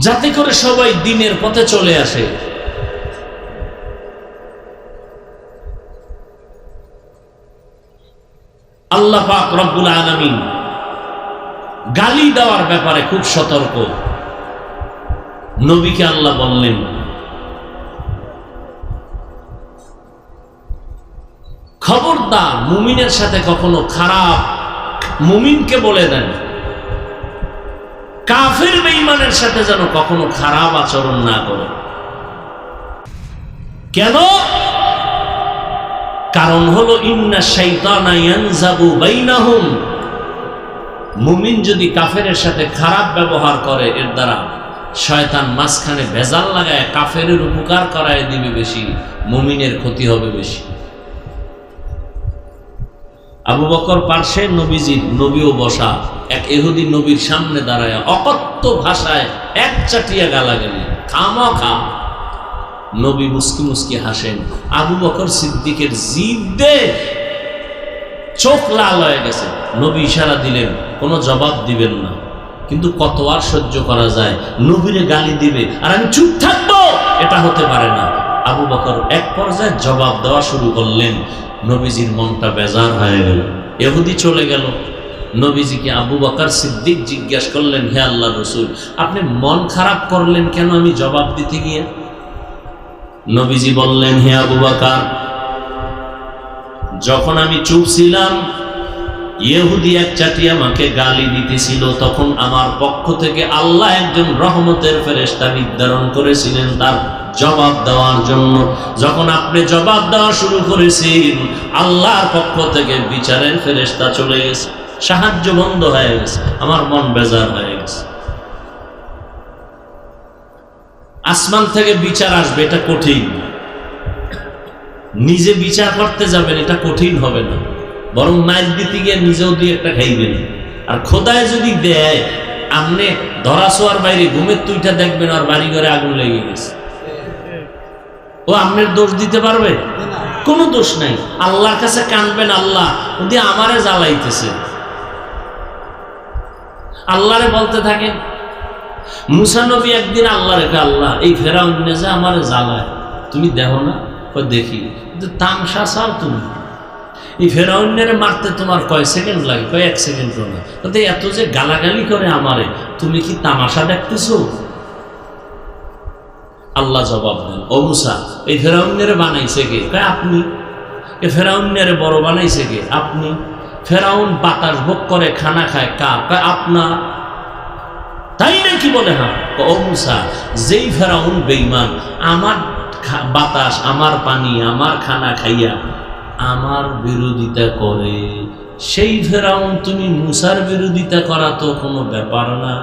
যাতে করে সবাই দ্বীনের পথে চলে আসে। আল্লাহ পাক রব্বুল আলামিন গালি দেওয়ার ব্যাপারে খুব সতর্ক। নবীকে আল্লাহ বললেন, খবরদার মুমিনের সাথে কখনো খারাপ, মুমিনকে বলে দেন, কাফের বেঈমানের সাথে যেন কখনো খারাপ আচরণ না করে। কেন? কারণ হলো ইন্না শাইতানা ইয়ানজাবু বাইনাহুম। মুমিন যদি কাফেরের সাথে খারাপ ব্যবহার করে, এর দ্বারা শয়তান মাঝখানে ভেজাল লাগায় কাফেরের উপকার করায় দিবে বেশি, মুমিনের ক্ষতি হবে বেশি। আবু বকর পার্শ্বে নবীজির, নবীও বসা, এক ইহুদি নবীর সামনে দাঁড়ায় অকথ্য ভাষায় এক চাটিয়া গালাগালি, খামাখা। নবী মুস্কি মুস্কি হাসেন। আবু বকর সিদ্দিকের জিহ্বে চোখ লাল হয়ে গেছে। নবী ইশারা দিলেন কোনো জবাব দিবেন না, কিন্তু কত আর সহ্য করা যায়? নবীরে গালি দিবে আর আমি চুপ থাকবো, এটা হতে পারে না। আবু বকর এক পর্যায়ে জবাব দেওয়া শুরু করলেন। নবীজির মনটা বেজার হয়ে গেল। ইহুদি চলে গেল। নবীজিকে আবু বকর সিদ্দিক জিজ্ঞাসা করলেন, হে আল্লাহর রাসূল, আপনি মন খারাপ করলেন কেন আমি জবাব দিতে গিয়ে? নবীজি বললেন, হে আবু বকর, যখন আমি চুপ ছিলাম ইহুদি এক চাটি আমাকে গালি দিতেছিল, তখন আমার পক্ষ থেকে আল্লাহ একজন রহমতের ফেরেশতা নির্ধারণ করেছিলেন তার জবাব দেওয়ার জন্য। যখন আপনি জবাব দেওয়া শুরু করেছেন, আল্লাহর পক্ষ থেকে বিচারের ফেরেশতা চলে গেছে, সাহায্য বন্ধ হয়ে গেছে, আমার মন বেজার হয়ে গেছে। আসমান থেকে বিচার আসবে, এটা কঠিন। নিজে বিচার করতে যাবেন, এটা কঠিন হবে না, বরং মাইল দিতে গিয়ে নিজেও দিয়ে একটা খাইবেন। আর খোদায় যদি দেয়, আপনি ধরা ছোঁয়ার বাইরে ঘুমের তুইটা দেখবেন আর বাড়ি ঘরে আগুন লেগে গেছে, ও আপনার দোষ দিতে পারবে? কোনো দোষ নাই। আল্লাহর কাছে কানবেন, আল্লাহ যদি আমারে জ্বালাইতেছে, আল্লাহরে বলতে থাকেন। মুসা নবী একদিন আল্লাহরে কয়, আল্লাহ এই ফেরাউন যে আমারে জ্বালায়, তুমি দেখো না? কয় দেখি। তামসা চাও তুমি? এই ফেরাউনের মারতে তোমার কয় সেকেন্ড লাগে? কয় 1 সেকেন্ডও না। তাতে এত যে গালাগালি করে আমারে, তুমি কি তামাশা দেখতেছো? আল্লাহ জবাব দেন, ও মুসা, এই ফেরাউনের বানাইছে কে? কয় আপনি। এ ফেরাউনের বড় বানাইছে কে? আপনি। ফেরাউন বাতাস ভোগ করে খানা খায় কার? কয় আপনার। তাই নাকি? বলে হ্যাঁ। ও মুসা, যেই ফেরাউন বেঈমান, আমার বাতাস, আমার পানি, আমার খানা খাইয়া আমার বিরোধিতা করে, সেই ফেরাউন তুমি মুসার বিরোধিতা করা তো কোনো ব্যাপার না।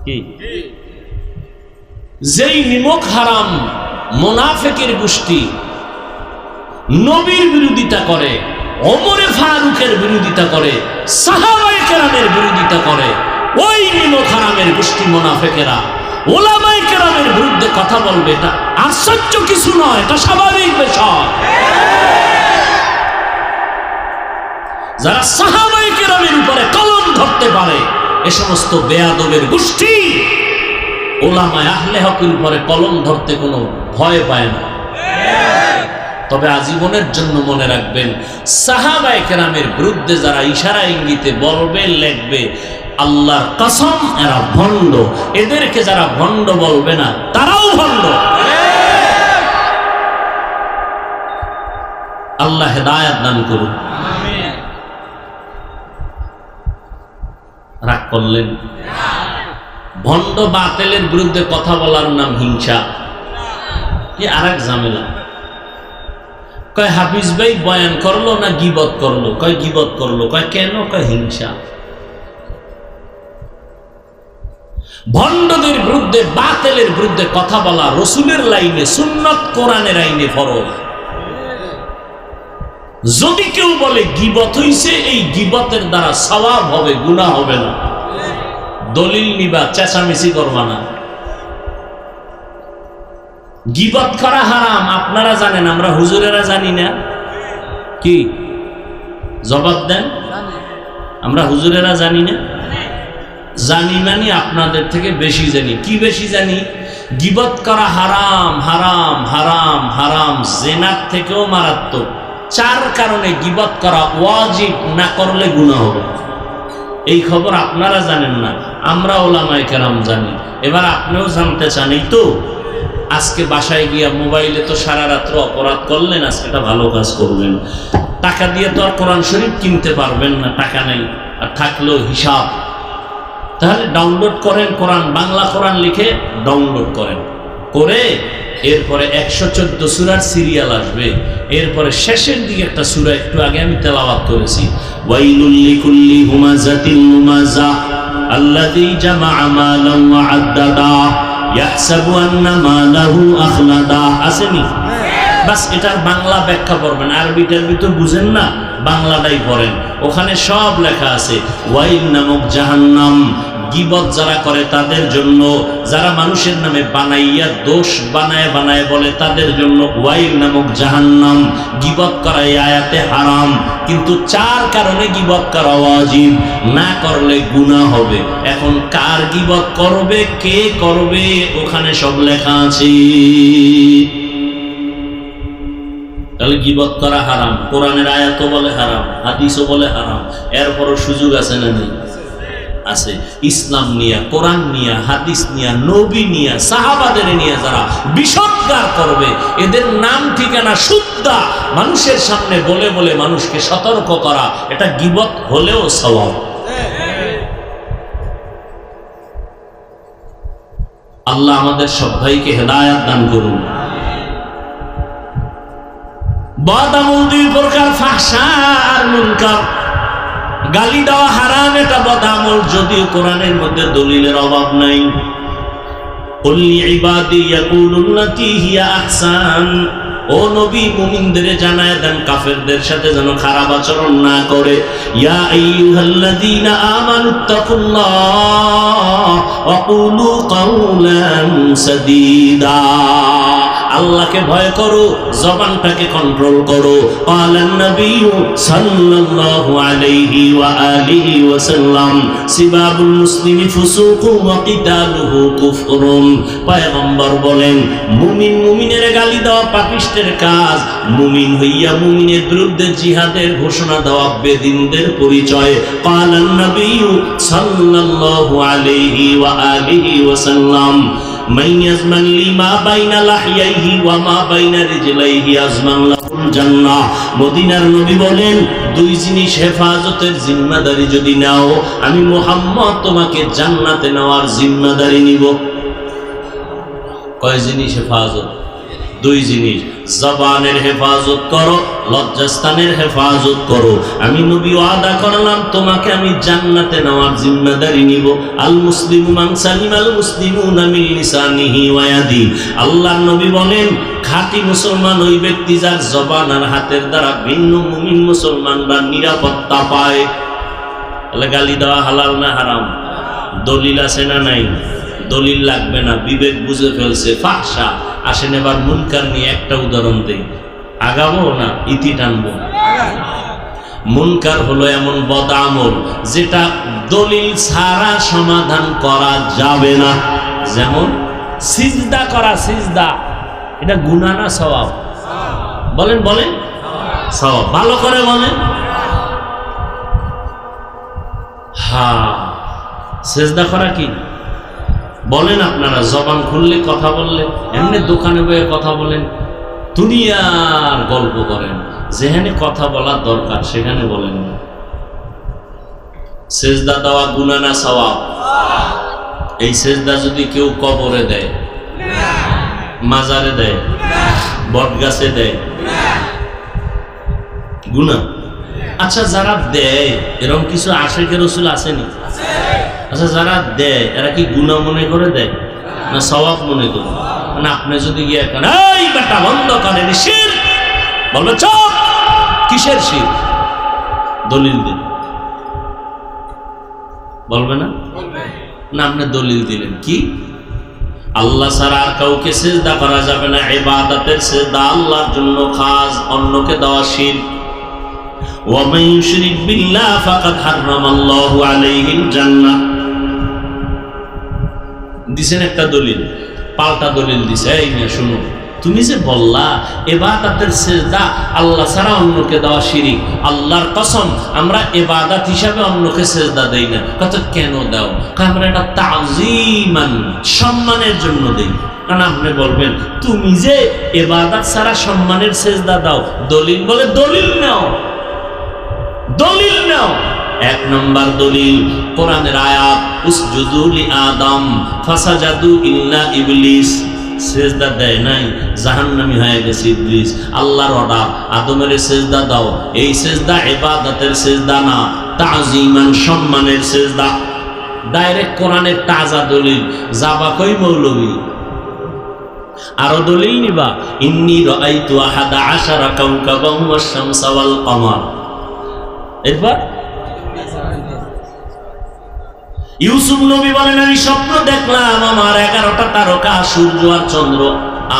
কি? যেই নিমক হারাম মুনাফিকের গোষ্ঠী নবীর বিরোধিতা করে, ওমরে ফারুকের বিরোধিতা করে, সাহাবায়ে কেরামের বিরোধিতা করে, ওই নিমক হারামের গোষ্ঠী মুনাফিকেরা ওলামায়ে কেরামের বিরুদ্ধে কথা বলবে, এটা আশ্চর্য কিছু নয়, এটা স্বাভাবিক বিষয়। যারা সাহাবায়ে কেরামের উপরে কলম ধরতে পারে, এ সমস্ত বেয়াদবের গোষ্ঠী ওলামায়ে আহলে হকের উপরে কলম ধরতে কোনো ভয় পায় না। তবে আজীবনের জন্য মনে রাখবেন, সাহাবায়ে কেরামের বিরুদ্ধে যারা ইশারা ইঙ্গিতে বলবে, লেখবে, আল্লাহর কসম এরা ভণ্ড। এদেরকে যারা ভণ্ড বলবে না, তারাও ভণ্ড। আল্লাহ হেদায়েত দান করুন। রাগ করলেন? ভণ্ড বাতিলের বিরুদ্ধে কথা বলার নাম হিংসা। কি আরেক ঝামেলা। কয় হাফিজ ভাই বয়ান করলো না গীবত করলো? কয় গীবত করলো। কয় কেন? কয় হিংসা। ভণ্ডদের বিরুদ্ধে, বাতিলের বিরুদ্ধে কথা বলা রাসূলের লাইনে, সুন্নাত কোরআনের আইনে ফরজ। যদি কেউ বলে গীবত হইছে, এই গীবতের দ্বারা সওয়াব হবে, গুনাহ হবে না। দলিল নিবা, চেঁচামেচি করবা না। গীবত করা হারাম, আপনারা জানেন, আমরা হুজুরেরা জানি না। কি জবাব দেন? আমরা হুজুরেরা জানি না? জানি মানে আপনাদের থেকে বেশি জানি। কি বেশি জানি? গীবত করা হারাম, হারাম, হারাম, হারাম, জিনার থেকেও মারাত্মক। 4 কারণে গীবত করা ওয়াজিব, না করলে গুনাহ হবে। এই খবর আপনারা জানেন না, আমরা ওলামায়ে কেরাম জানি। এবার আপনিও জানতে চান, এই তো আজকে বাসায় গিয়া মোবাইলে তো সারা রাত্র অপরাধ করলেন, আজকে একটা ভালো কাজ করবেন। টাকা দিয়ে তো আর কোরআন শরীফ কিনতে পারবেন না, টাকা নেই, আর থাকলেও হিসাব। তাহলে ডাউনলোড করেন কোরআন, বাংলা কোরআন লিখে ডাউনলোড করেন, করে এরপরে 114 সূরার সিরিয়াল আসবে। এরপরে শেষের দিকে একটা সূরা একটু আগে আমি তেলাওয়াত করেছি, ওয়াইলুল লিকুল্লি হুমাযাতিল লুমাযা আল্লাযী জামাআ মালান ওয়া আদ্দাদা ইয়াহসাবু আন্না মালাহু আখলাদা। আসেনি? বাস এটার বাংলা ব্যাখ্যা পড়বেন। আরবিটার ভিতর বুঝেন না, বাংলাটাই পড়েন, ওখানে সব লেখা আছে। ওয়াইল নামক জাহান্নাম, গীবত যারা করে তাদের জন্য, যারা মানুষের নামে বানাইয়া দোষ বানায় বানায় বলে তাদের জন্য ওয়াইল নামক জাহান্নাম। গীবত করা এই আয়াতে হারাম, কিন্তু 4 কারণে গীবত করা ওয়াজিব, না করলে গুনাহ হবে। এখন কার গীবত করবে, কে করবে, ওখানে সব লেখা আছে। তাহলে গীবত করা হারাম, কোরআনের আয়াতও বলে হারাম, হাদিসও বলে হারাম। এরপরও সুযোগ আছে না নেই? আছে। ইসলাম নিয়া, কোরআন নিয়া, হাদিস নিয়া, নবী নিয়া, সাহাবাদের নিয়ে যারা বিষদগার করবে, এদের নাম ঠিকানা শুদ্ধা মানুষের সামনে বলে বলে মানুষকে সতর্ক করা, এটা গীবত হলেও সওয়াব। আল্লাহ আমাদের সব ভাইকে হেদায়েত দান করুন। বদামল 2 প্রকার, ফাহশা আর মুনকার। গালি দেওয়া হারাম, এটা বদামল, যদিও কোরআনের মধ্যে দলিলের অভাব নাই। কুল্লি ইবাদি ইয়াকুলুল্লাতী হিয়া আহসান। ও নবী, মুমিনদের জানায় দেন কাফেরদের সাথে যেন খারাপ আচরণ না করে। ইয়া আইয়ুহাল্লাযীনা আমানুত্তাকুল্লাহ ওয়া কুলু কাওলান সাদীদা। আল্লাহকে ভয় করো, জবানটাকে কন্ট্রোল করো। ক্বালান নবিয়্যু সাল্লাল্লাহু আলাইহি ওয়া আলিহি ওয়াসাল্লাম সিবাবুল মুসলিমি ফুসুকু ওয়া কিতালুহু কুফরুন। পয়গম্বর বলেন, মুমিন মুমিনের গালি দেওয়া পাপিষ্টের কাজ, মুমিন হইয়া মুমিনের বিরুদ্ধে জিহাদের ঘোষণা দেওয়া বেদিনদের পরিচয়। ক্বালান নবিয়্যু সাল্লাল্লাহু আলাইহি ওয়া আলিহি ওয়াসাল্লাম মান ইয়াজমান লিমা বাইনা লাহইয়াইহি ওয়া মা বাইনা রিজলাইহি আজমান লাহুল জান্নাহ। মদিনার নবী বলেন, দুই জিনিস হেফাজতের জিম্মাদারি যদি নাও, আমি মুহাম্মদ তোমাকে জান্নাতে নেওয়ার জিম্মাদারি নিব। কয় জিনিস হেফাজত? দুই জিনিস। জবানের হেফাজত করো, লজ্জাস্থানের হেফাজত করো। আমি নবী ওয়াদা করলাম তোমাকে আমি জান্নাতে নেওয়ার জিম্মাদারি নিব। আল মুসলিমু মান সালিমাল মুসলিমুনা মিন লিসানিহি ওয়া ইয়াদিহি। আল্লাহর নবী বলেন, খাঁটি মুসলমান ওই ব্যক্তি যার জবান আর হাতের দ্বারা ভিন্ন মুমিন মুসলমানরা নিরাপত্তা পায়। তাহলে গালি দেওয়া হালাল না হারাম? দলিল আছে না নাই? দলিল লাগবে না, বিবেক বুঝে ফেলছে ফাহশা। আসেন এবার মুনকার নিয়ে একটা উদাহরণ দেই। আগাবো না ইতি টানবো? মুনকার হলো এমন বদ আমল যেটা দলিল ছাড়া সমাধান করা যাবে না। যেমন সিজদা করা। সিজদা এটা গুনাহ না সওয়াব? বলেন বলেন। সওয়াব। ভালো করে বলেন। হ্যাঁ, সিজদা করা কি বলেন আপনারা? জবান খুললে কথা বললে, এমনি দোকানে বয়ে কথা বলেন, দুনিয়ার গল্প করেন, যেখানে কথা বলার দরকার সেখানে বলেন না। সেজদা দেওয়া গুনাহ না সওয়াব? এই সেজদা যদি কেউ কবরে দেয়, মাজারে দেয়, বটগাছে দেয়, গুনাহ। আচ্ছা, যারা দেয় এরকম কিছু আশিকের রাসূল আসেনি? আচ্ছা, যারা দেয় এরা কি গুনাহ মনে করে দেয় না সওয়াব মনে করে? মানে আপনি যদি গিয়ে এখন এই বেটা বন্ধ করেন শিরক বলবে, চুপ। কিসের শিরক? দলিল দিন। বলবে না? না, আপনি দলিল দিলেন কি? আল্লাহ ছাড়া আর কাউকে সিজদা করা যাবে না। ইবাদতের সিজদা আল্লাহর জন্য খাস, অন্যকে দেওয়া শিরক। ওয়া মান ইউশরিক বিল্লাহ ফাকাদ হারামাল্লাহু আলাইহিল জান্নাহ। দিছেন একটা দলিল, পাল্টা দলিল দিছে। এই মেয়ে শুনো, তুমি যে বললা ইবাদতের সিজদা আল্লাহ ছাড়া অন্যকে দেওয়া শিরক, আল্লাহর কসম আমরা ইবাদত হিসাবে অন্যকে সিজদা দেই না। কত কেন দাও? আমরা এটা তাযীমান, সম্মানের জন্য দেই। কারণ আপনি বলবেন, তুমি যে ইবাদত ছাড়া সম্মানের সিজদা দাও, দলিল বলে দলিল নাও, দলিল নাও। এক নম্বর দলিল কোরআনের আয়াত, উসজুদু লি আদম ফাসাজাদু ইল্লা ইবলিস। সিজদা দেয় নাই, জাহান্নামী হয়ে গেছে ইবলিস। আল্লাহর অর্ডার, আদমের সিজদা দাও। এই সিজদা ইবাদতের সিজদা না, তাযীমান, সম্মানের সিজদা। ডাইরেক্ট কোরআনের তাজা দলিল। যাবা কই মৌলবী? আরো দলিল নিবা? ইন্নী রাআইতু আহাদা আশারা কাওকাবান ওয়াশ শামসা ওয়াল কমার। এরপর ইউসুফ নবী বলেন, আমি স্বপ্ন দেখলাম আমার 11টা তারকা, সূর্য আর চন্দ্র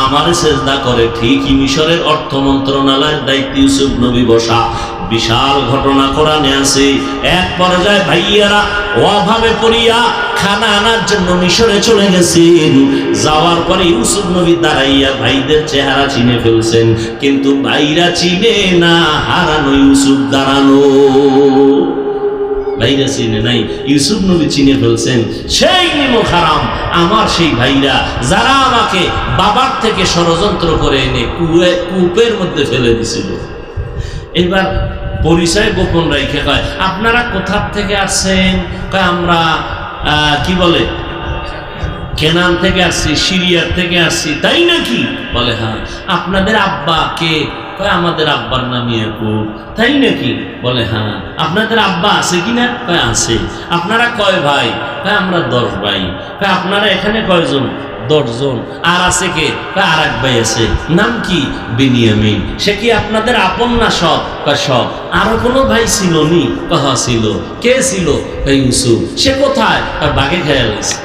আমার সিজদা করে। ঠিকই মিশরের অর্থ মন্ত্রণালয়ের দায়িত্বে ইউসুফ নবী বসা। বিশাল ঘটনা কোরআনে আছে। এক পর্যায়ে ভাইয়ারা অভাবে পড়িয়া খানা আনার জন্য মিশরে চলে গেছেন। যাওয়ার পরে ইউসুফ নবী দাঁড়াইয়া ভাইদের চেহারা চিনে ফেলছেন, কিন্তু ভাইরা চিনে না, হারানো ইউসুফ দাঁড়ানো। ভাইরা চিনে নাই, ইউসুফ নবী চিনে ফেলছেন। সেই নিমক হারাম আমার সেই ভাইরা, যারা আমাকে বাবার থেকে ষড়যন্ত্র করে এনে কূপের মধ্যে ফেলে দিছিল। এবার পরিচয় গোপন রেখে কয়, আপনারা কোথা থেকে আসছেন? কয় আমরা কি বলে কেনান থেকে আসছি, সিরিয়ার থেকে আসছি। তাই নাকি? বলে হ্যাঁ। আপনাদের আব্বা কে? কয় আমাদের আব্বার নাম ইয়াকুব। তাই নাকি? বলে হ্যাঁ। আপনাদের আব্বা আছে কিনা? কয় আছে। আপনারা কয় ভাই? কয় আমরা 10 ভাই। কয় আপনারা এখানে কয়জন? 10 জন। আর আছে কে? কয় আর এক ভাই আছে। নাম কি? বিনিয়ামিন। সে কি আপনাদের আপন না সৎ? কয় সৎ। আরো কোনো ভাই ছিল নি? কয় ছিল। কে ছিল? কয় ইউসুফ। সে কোথায়? কয় বাগে খেয়াল আছে।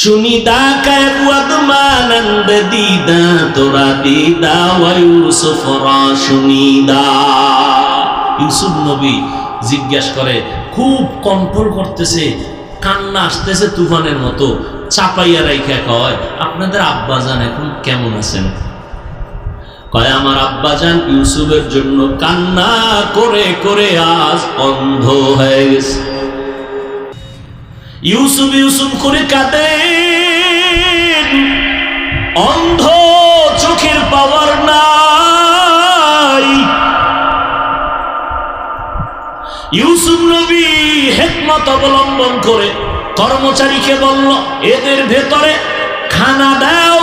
শুনিদা কায় বুয়াদ মানন্দ দিদা তোরা দিদা ওয়া ইউসুফ রা শুনিদা। ইউসুফ নবী জিজ্ঞাসা করে, খুব কন্ট্রোল করতেছে, কান্না আসতেছে তুফানের মতো, চাপাইয়া রাইখা কয়, আপনাদের আব্বাজান এখন কেমন আছেন? কয়, আমার আব্বাজান ইউসুফের জন্য কান্না করে করে আজ অন্ধ হয়ে গেছে। ইউসুফ ইউসুফ করে কাঁদেন, অন্ধ, চোখের পাওয়ার নাই। ইউসুফ নবী হিকমত অবলম্বন করে কর্মচারীকে বলল, এদের ভেতরে খানা দাও,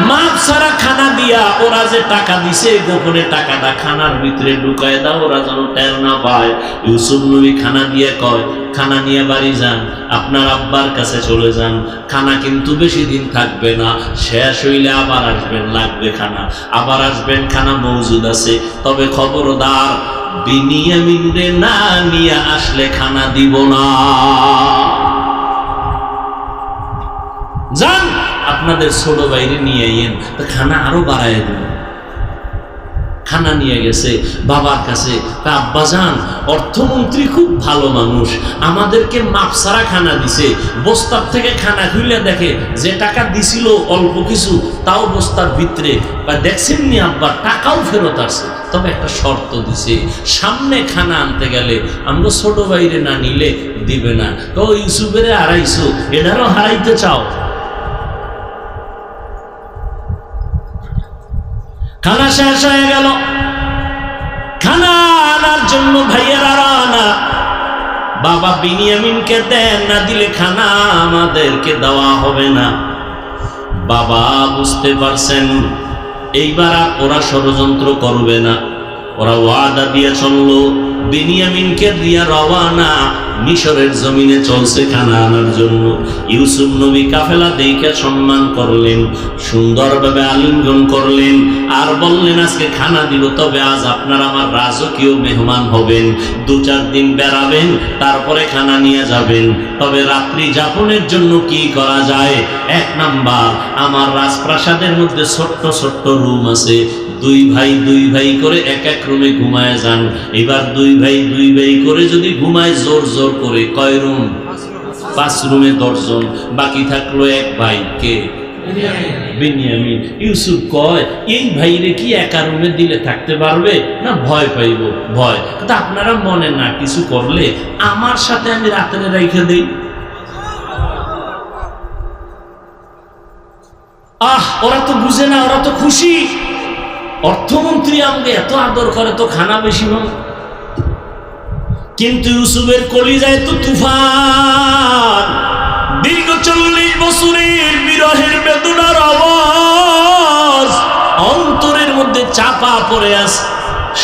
মাপ ছাড়া খানা দিয়া, ওরা যে টাকা দিছে গোপনে টাকাটা খানার ভিতরে ঢুকায় দাও, ওরা যেন টের না পায়। ইউসুফ নবী খানা দিয়ে কয়, খানা নিয়ে বাড়ি যান, আপনার আব্বার কাছে চলে যান, খানা কিন্তু বেশি দিন থাকবে না, শেষ হইলে আবার আসবেন, লাগবে খানা, আবার আসবেন, খানা মজুদ আছে, তবে খবরদার বিনিয়ামিনরে না নিয়ে আসলে খানা দিব না। যান, আপনাদের ছোট বাইরে নিয়ে আইয়েন, তো খানা আরো বাড়ায় দেব। খানা নিয়ে গেছে বাবার কাছে, আব্বাজান অর্থমন্ত্রী খুব ভালো মানুষ, আমাদেরকে মাপসারা খানা দিছে, বস্তার থেকে খানা খুলে দেখে যে টাকা দিছিল অল্প কিছু, তাও বস্তার ভিতরে, বা দেখছেন নি আব্বা, টাকাও ফেরত আসছে, তবে একটা শর্ত দিছে, সামনে খানা আনতে গেলে আমরা ছোট বাইরে না নিলে দিবে না। তো ইউসুফের হারাইছো, এটারও হারাইতে চাও? খানা শেষ হয়ে গেল, খানা আনার জন্য ভাইয়েরা রানা, বাবা বিনিয়ামিনকে দেন, না দিলে খানা আমাদেরকে দেওয়া হবে না। বাবা বুঝতে পারছেন এইবার ওরা ষড়যন্ত্র করবে না, ওরা ওয়াদা দিয়ে চললো, বিনিয়ামিনকে দিয়া রওয়ানা, মিশরের জমিনে চলছে খানা আনার জন্য। ইউসুফ নবী কাফেলা দেখে সম্মান করলেন, সুন্দরভাবে আলিঙ্গন করলেন, আর বললেন আজকে খানা দিব, তবে আজ আপনারা আমার রাজকীয় মেহমান হবেন, 2-4 দিন বেড়াবেন, তারপরে খানা নিয়ে যাবেন। তবে রাত্রি যাপনের জন্য কি করা যায়? 1 নাম্বার, আমার রাজপ্রাসাদের মধ্যে ছোট্ট ছোট্ট রুম আছে, 2 ভাই করে এক এক রুমে ঘুমায় যান। এবার 2 ভাই করে যদি ঘুমায় জোর জোর করে, কয় রুম? 5 রুমে 10 জন, বাকি থাকলো 1 ভাই, কে? বিনিয়ামিন। ইউসুফ কয়, এই ভাইরে কি একা রুমে দিলে থাকতে পারবে না? ভয় পাইব, ভয়। কিন্তু আপনারা মনে না কিছু করলে আমার সাথে আমি রাত্রে রেখে দেই। ওরা তো বুঝে না, ওরা তো খুশি, অর্থমন্ত্রী আমাকে এত আদর করে, তো খানা বেশি হয়। কিন্তু ইউসুফের কলিজায় তো তুফান, দীর্ঘ 40 বছরের বিরহের বেদনার আওয়াজ অন্তরের মধ্যে চাপা পড়ে আছে।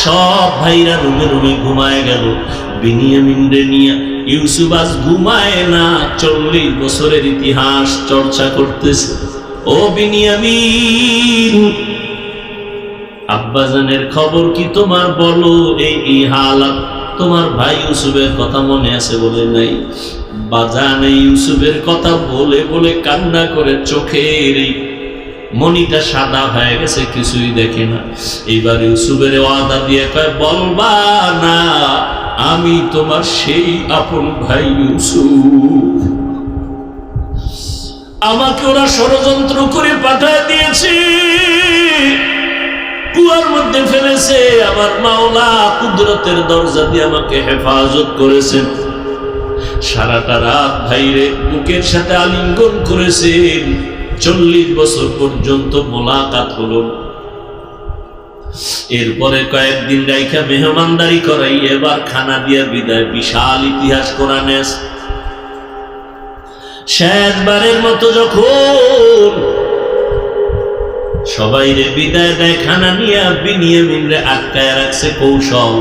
সব ভাইরা রুমে রুমে ঘুমায় গেল, বিনিয়ামিনরে নিয়ে ইউসুফ আজ ঘুমায় না, 40 বছরের ইতিহাস চর্চা করতেছে। ও বিনিয়ামিন, আব্বাজানের খবর কি তোমার বলো? এই হালাত, তোমার ভাই ইউসুফের কথা মনে আছে বলে নাই? বাজান ইউসুফের কথা বলে বলে কান্না করে চোখের এই মনিটা সাদা হয়ে গেছে, কিছুই দেখে না। এবার ইউসুফের ওয়াদা দিয়ে কয়, বলবা না আমি তোমার সেই আপন ভাই ইউসুফ, আমাকে ওরা ষড়যন্ত্র করে পাঠায় দিয়েছে, কুয়ার মধ্যে ফেলেছে, আমার মাওলা কুদরতের দরজা দিয়ে আমাকে হেফাজত করেছেন। সারাটা রাত ভাইরে বুকের সাথে আলিঙ্গন করেছেন, 40 বছর পর্যন্ত মোলাকাত হলো। এরপরে কয়েকদিন রাইখা মেহমানদারি করাই এবার খানা দিয়ে বিদায়। বিশাল ইতিহাস কোরআনে আছে। শেষবারের মতো যখন সবাই রে বিদায় দেয়, খানা নিয়ে বিনিয়ামিনরে আটকায় রাখছে কৌশল।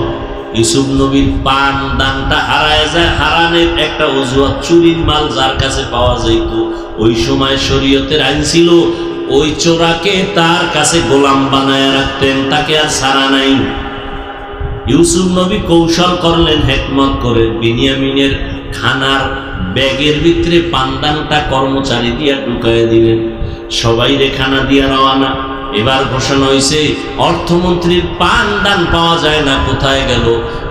ইউসুফ নবীর পান দানটা হারায় যায়, হারানের একটা অজুহাত, চুরির মাল যার কাছে পাওয়া যাইত। ওই সময় শরীয়তের আইন ছিল, ওই চোরাকে তার কাছে গোলাম বানায় রাখতেন, তাকে আর ছাড়া নাই। ইউসুফ নবী কৌশল করলেন হিকমত করে, বিনিয়ামিনের খানার ব্যাগের ভিতরে পানদানটা কর্মচারী দিয়া ঢুকাইয়া দিলেন, সবাই রে খানা দিয়া রওয়ানা। এবার ঘোষণা হয়েছে অর্থমন্ত্রীর পানদান পাওয়া যায় না, কোথায় গেল?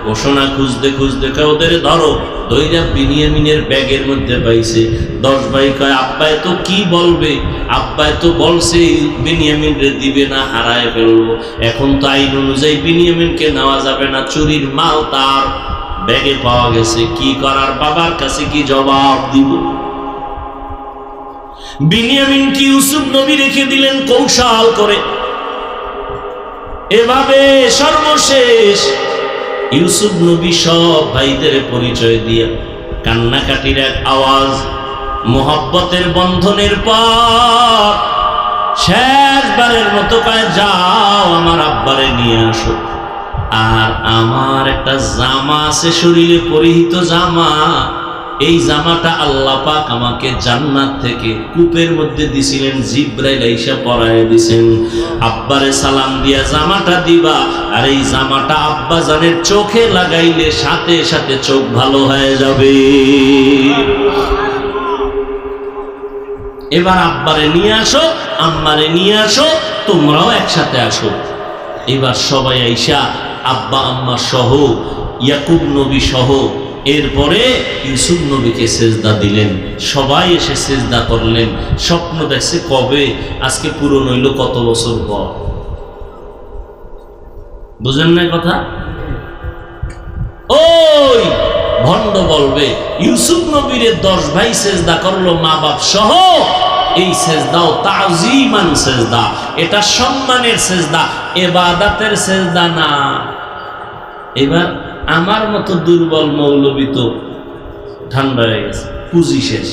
ঘোষণা খুঁজতে খুঁজতে ওদের ধরো, দইরা বিনিয়ামিনের ব্যাগের মধ্যে পাইছে। 10 ভাই কয় আব্বাই তো কি বলবে, আব্বাই তো বলছে বিনিয়ামিন রে দিবে না, হারায় ফেলবো। এখন তো আইন অনুযায়ী বিনিয়ামিনকে নেওয়া যাবে না, চুরির মাল তার ব্যাগে পাওয়া গেছে, কি করার? বাবার কাছে কি জবাব দিব? বিনিয়ামিন কি ইউসুফ নবী রেখে দিলেন কৌশল করে। এভাবে সর্বশেষ ইউসুফ নবী সব ভাইদের পরিচয় দিয়া কান্নাকাটির এক আওয়াজ, মোহব্বতের বন্ধনের পর শেষবারের মতো কয় যাও আমার আব্বারে নিয়ে আসো। আর আমার একটা জামা আছে শরীরে পরিহিত জামা, এই জামাটা আল্লাহ পাক আমাকে জান্নাত থেকে কূপের মধ্যে দিছিলেন, জিব্রাইল আইসা পরায় দিছেন। আব্বারে সালাম দিয়া জামাটা দিবা, আর এই জামাটা আব্বা জানের চোখে লাগাইলে সাথে সাথে চোখ ভালো হয়ে যাবে। এবার আব্বারে নিয়ে আসো, আম্মারে নিয়ে আসো, তোমরাও একসাথে আসো। এবার সবাই আইসা আব্বা আম্মা সহ, ইয়াকুব নবী সহ, এরপরে ইউসুফ নবীকে সেজদা দিলেন। সবাই এসে সেজদা করলেন। স্বপ্ন দেখছে কবে, আজকে পূরণ হইল কত বছর পর। বুঝেন না কথা? ওই ভণ্ড বলবে ইউসুফ নবীরে 10 ভাই সেজদা করলো মা বাপ সহ, এই সেজদাও তাজিমান সেজদা, এটা সম্মানের সেজদা, ইবাদতের সেজদা না। এবার আমার মতো দুর্বল মৌলবী তো ঠান্ডা হয়ে গেছে, পুঁজি শেষ।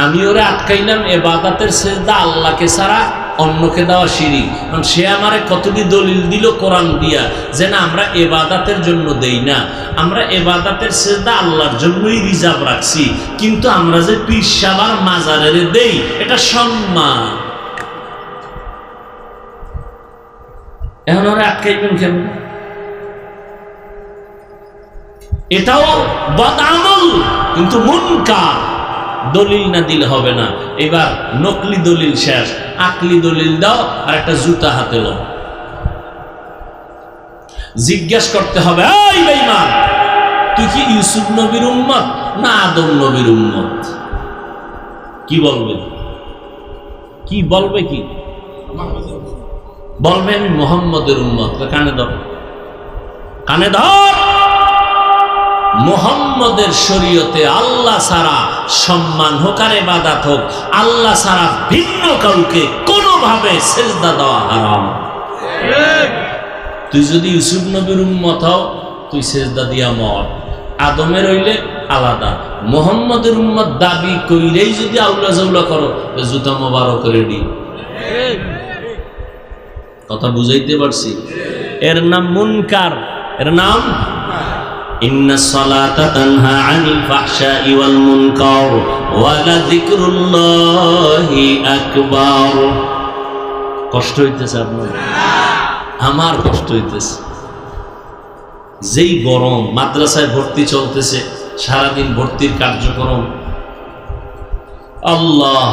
আমি ওরে আটকাইলাম ইবাদতের সেজদা আল্লাহকে ছাড়া অন্যকে দেওয়া শিরিক। কারণ সে আমারে কতটি দলিল দিল কোরআন দিয়া যে না আমরা ইবাদতের জন্য দেই না, আমরা ইবাদতের সেজদা আল্লাহর জন্যই রিজার্ভ রাখছি, কিন্তু আমরা যে পীর সাহেবের মাজারে দেই এটা সম্মান। এখন ওরা আটকাইবেন কেন? এটাও বদআমল, কিন্তু মুনকার। দলিল না দিলে হবে না। এবার নকলি দলিল শেষ, আকলি দলিল দাও, আর একটা জুতা হাতে লো। জিজ্ঞেস করতে হবে, এই বেঈমান তুই কি ইউসুফ নবীর উম্মত না আদম নবীর উম্মত? কি বলবে? কি বলবে? কি বলবে? আমি মুহাম্মদের উম্মত। কানে ধর, কানে ধর। মুহাম্মদের শরীয়তে আল্লাহ ছাড়া সম্মান হোক আর ইবাদত হোক, আল্লাহ ছাড়া ভিন্ন কাউকে কোনোভাবে সেজদা দেওয়া হারাম। তুই যদি ইউসুফ নবীর উম্মত হও, তুই সেজদা দিয়া মর। আদমের হইলে আলাদা, মুহাম্মদের উম্মত দাবি কইলেই যদি আউলা জাউলা করো, জুতা মোবারক রেডি। কথা বুঝাইতে পারছি? এর নাম মুনকার, এর নাম ইন্নাস সালাতা তানহা আনিল ফাহশাই ওয়াল মুনকার ওয়া লাযিকরুল্লাহি আকবার। কষ্ট হইতেছে আপনার? আমার কষ্ট হইতেছে। যেই গরম, মাদ্রাসায় ভর্তি চলতেছে, সারাদিন ভর্তির কার্যক্রম। আল্লাহ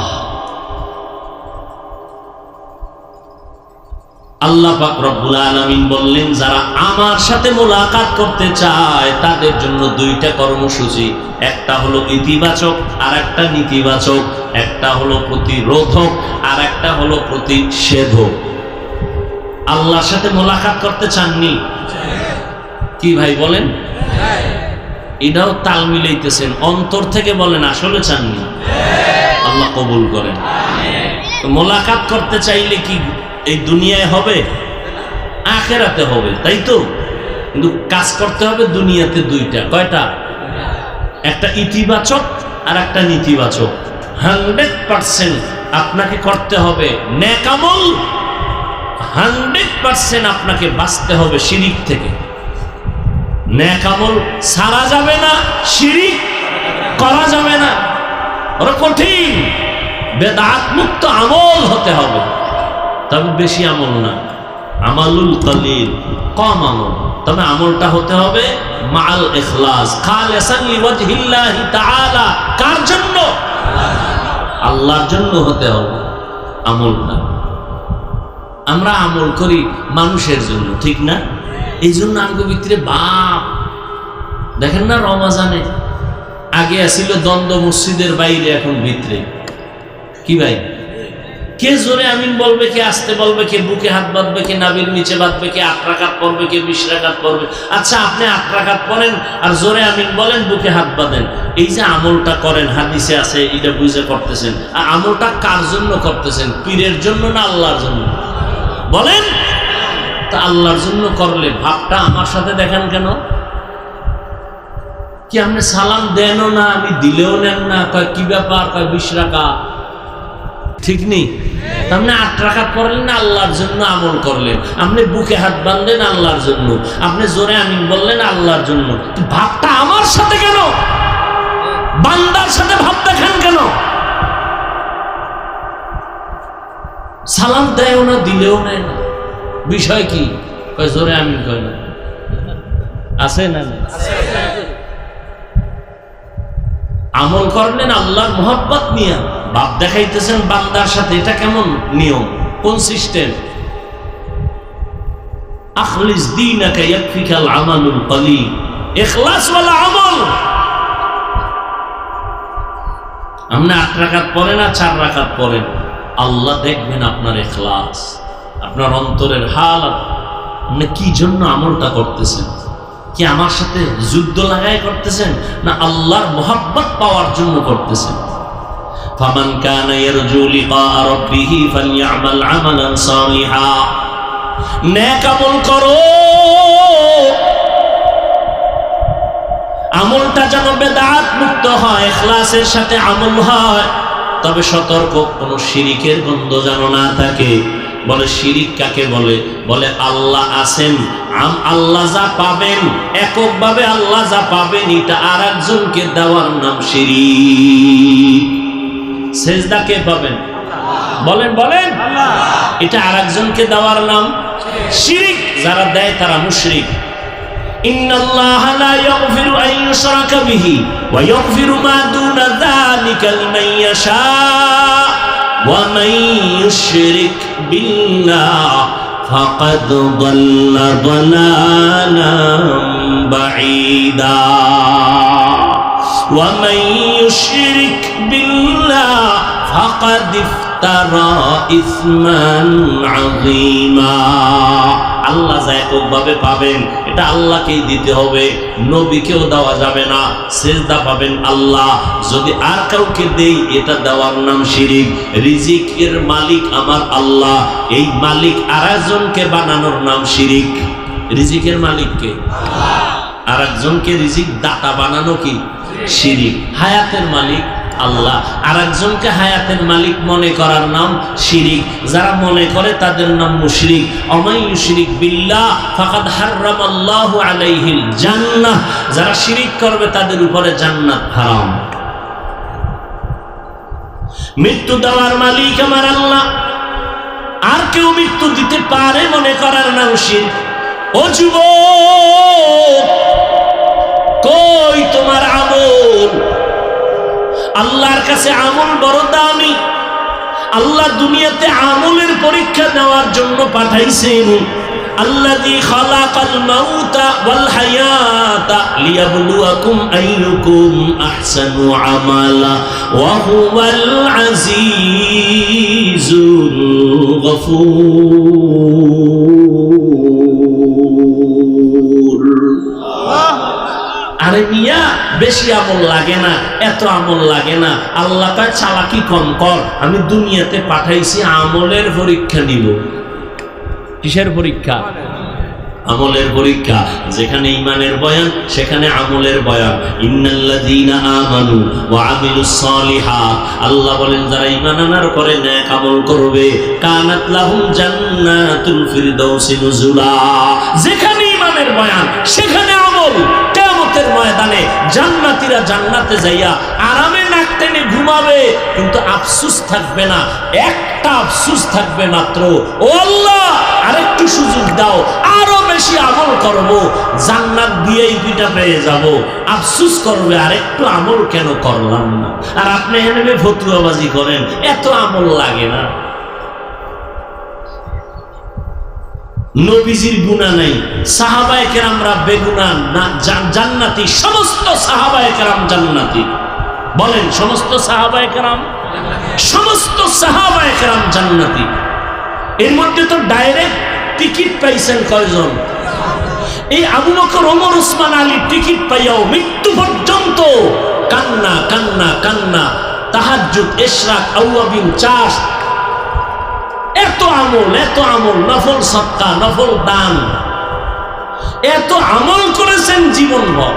আল্লাহ পাক রব্বুল আলামিন বললেন যারা আমার সাথে মোলাকাত করতে চায় তাদের জন্য 2টা কর্মসূচি, একটা হলো ইতিবাচক আর একটা নেতিবাচক, একটা হলো প্রতিরোধক আর একটা হলো প্রতিষেধক। আল্লাহর সাথে মোলাকাত করতে চাননি? কি ভাই বলেন? এটাও তাল মিলাইতেছেন, অন্তর থেকে বলেন আসলে চাননি? আল্লাহ কবুল করেন। মোলাকাত করতে চাইলে কি এই দুনিয়ায় হবে? আখেরাতে হবে, তাই তো? কিন্তু কাজ করতে হবে দুনিয়াতে 2টা। কয়টা? একটা ইতিবাচক আর একটা নেতিবাচক। 100% আপনাকে করতে হবে নেক আমল, 100% আপনাকে বাঁচতে হবে শিরিক থেকে। নেক আমল ছাড়া যাবে না, শিরিক করা যাবে না। ওরা কঠিন, বেদাত মুক্ত আমল হতে হবে, তবে বেশি আমল না। আমালুল কলিল, কম আমল, তবে আমলটা হতে হবে মাল ইখলাস, খালিসান লিওয়াজহিল্লাহি তাআলা। কার জন্য? আল্লাহর জন্য হতে হবে আমলটা। আমরা আমল করি মানুষের জন্য, ঠিক না? এই জন্য আমাদের ভিতরে বাপ, দেখেন না রমাজানে আগে আসিল দ্বন্দ্ব মসজিদের বাইরে, এখন ভিতরে কি ভাই? কে জোরে আমিন বলবে, কে আসতে বলবে, কে বুকে হাত বাঁধবে, কে নাভির নিচে বাঁধবে, কে 8 রাকাত পড়বে, কে 20 রাকাত পড়বে। আচ্ছা, আপনি 8 রাকাত পড়েন আর জোরে আমিন বলেন, বুকে হাত বাঁধেন, এই যে আমলটা করেন হাদিসে আছে, এটা বুঝে করতেছেন। আর আমলটা কার জন্য করতেছেন? পীরের জন্য না আল্লাহর জন্য? বলেন। তা আল্লাহর জন্য করলে ভাবটা আমার সাথে দেখেন কেন? কি আপনি সালাম দেনও না, আমি দিলেও নেন না, কয় কি ব্যাপার, কয় 20 রাকাত, ঠিক নেই? আপনি 8 রাকাত পড়লেন না, আল্লাহর জন্য আমল করলেন। আপনি বুকে হাত বাঁধলেন আল্লাহর জন্য, আপনি জোরে আমিন বললেন আল্লাহর জন্য। ভাবটা আমার সাথে কেন? বান্দার সাথে ভাব দেখেন কেন? সালাম দেয়ও না, দিলেও নেয় না, বিষয় কি? কয় জোরে আমিন কয় না। আছে না? আমল করলেন আল্লাহর মোহাব্বত নিয়ে, ভাব দেখাইতেছেন বান্দার সাথে। এটা কেমন নিয়ম, কোন সিস্টেম? আখলিস দীনাকা ইয়াকফিকাল আমালুল কলিল, ইখলাস ওয়ালা আমল। আপনি 8 রাকাত পড়েন আর 4 রাকাত পড়েন, আল্লাহ দেখবেন আপনার ইখলাস, আপনার অন্তরের হালত। আপনি কি জন্য আমলটা করতেছেন? কি আমার সাথে যুদ্ধ লাগাই করতেছেন, না আল্লাহর মোহাব্বত পাওয়ার জন্য করতেছেন? ফামান কানা ইয়ারজু লিকা রাব্বিহি ফালইআমাল আমালান সালিহা, নেক আমল করো, আমলটা যেন বেদাত মুক্ত হয়, ইখলাসের সাথে আমল হয়। তবে সতর্ক, কোন শিরিকের গন্ধ যেন না থাকে। বলে শিরিক কাকে বলে? বলে আল্লাহ আছেন, আল্লাহ যা পাবেন, এককভাবে আল্লাহ যা পাবেন, এটা আর একজনকে দেওয়ার নাম শিরিক। সেজদা কে পাবেন? বলেন বলেন। এটা আর একজনকে দেওয়ার নাম শিরিক। যারা দেয় তারা মুশরিক। ইন্নাল্লাহা লা ইয়াগফিরু আন ইউশরাকা বিহি ওয়া ইয়াগফিরু মা দুনা যালিকা লিমান ইয়াশা ওয়া মান ইউশরিক বিল্লাহ ফাকাদ দাল্লা দালালান বাঈদা ওয়া মান ইউশরিক বিল্লাহ ফাকাদ ইফতারা ইসমান আযীমা। আল্লাহ যা এককভাবে পাবেন, এটা আল্লাহকেই দিতে হবে, নবীকেও দেওয়া যাবে না। সেজদা পাবেন আল্লাহ, যদি আর কাউকে দেই এটা দেওয়ার নাম শিরিক। রিজিকের মালিক আমার আল্লাহ, এই মালিক আরেকজনকে বানানোর নাম শিরিক। রিজিকের মালিককে আর একজনকে রিজিক দাতা বানানো কি শিরিক। হায়াতের মালিক আল্লাহ, আর একজনকে হায়াতের মালিক মনে করার নাম শিরিক। যারা মনে করে তাদের নাম মুশরিক। ওমাই ইউশরিক বিল্লাহ ফাকাদ হারামাল্লাহু আলাইহিল জান্নাহ, যারা শিরিক করবে তাদের উপরে জান্নাত হারাম। মৃত্যু দেওয়ার মালিক আমার আল্লাহ, আর কেউ মৃত্যু দিতে পারে মনে করার নাম শিরক। ও যুবক, কই তোমার আমল? আল্লাহর কাছে আমল বড় দামি। আল্লাহ দুনিয়াতে আমলের পরীক্ষা দেওয়ার জন্য পাঠাইছেন। আল্লাযী খালাকাল মাউতা ওয়াল হায়াতা লিয়াবলুয়াকুম আইয়ুকুম আহসানু আমালা ওয়া হুয়াল আজিজুল গফুর। আরে মিয়া, বেশি আমল লাগে না, এত আমল লাগে না। আল্লাহ তার চালাকি কম কর, আমি দুনিয়াতে পাঠাইছি আমলের পরীক্ষা নিব। কিসের পরীক্ষা? আমলের পরীক্ষা। যেখানে ঈমানের বয়ান সেখানে আমলের বয়ান। ইন্নাল্লাযীনা আমানু ওয়া আমিলুস সালিহাত, আল্লাহ বলেন যারা ঈমান আনার পরে নেক আমল করবে, কানাত লাহুম জান্নাতুল ফিরদাউসি নুজুলা। যেখানে ঈমানের বয়ান সেখানে আমল। কিয়ামতের ময়দানে জান্নাতীরা জান্নাতে যাইয়া আরামে নাক টেনে ঘুমাবে, কিন্তু আফসোস থাকবে না। একটা আফসোস থাকবে মাত্র, ও আল্লাহ, আরেকটা একটু সুযোগ দাও, আরো বেশি আমল করব, জান্নাত দিয়েই পিঠা পেয়ে যাব। আফসোস করবে আর একটু আমল কেন করলাম না। আর আপনি এনে ফতুয়াবাজি করেন, এত আমল লাগে না। নবীজির গুনাহ নাই, সাহাবায়ে কেরামরা বেগুনাহ না, জান্নাতি। সমস্ত সাহাবায়ে কেরাম জান্নাতি। বলেন সমস্ত সাহাবায়ে কেরাম, সমস্ত সাহাবায়ে কেরাম জান্নাতি। এর মধ্যে তো ডাইরেক্ট টিকিট পাইছেন কয়জন? এই আবু বকর, ওমর, ওসমান, আলী টিকিট পাইয়াও মৃত্যু পর্যন্ত কান্না কান্না কান্না, তাহাজ্জুদ, ইশরাক, আওয়াবিন, চাষ, এত আমল, এত আমল, নফল সদকা, নফল দান, এত আমল করেছেন জীবনভর।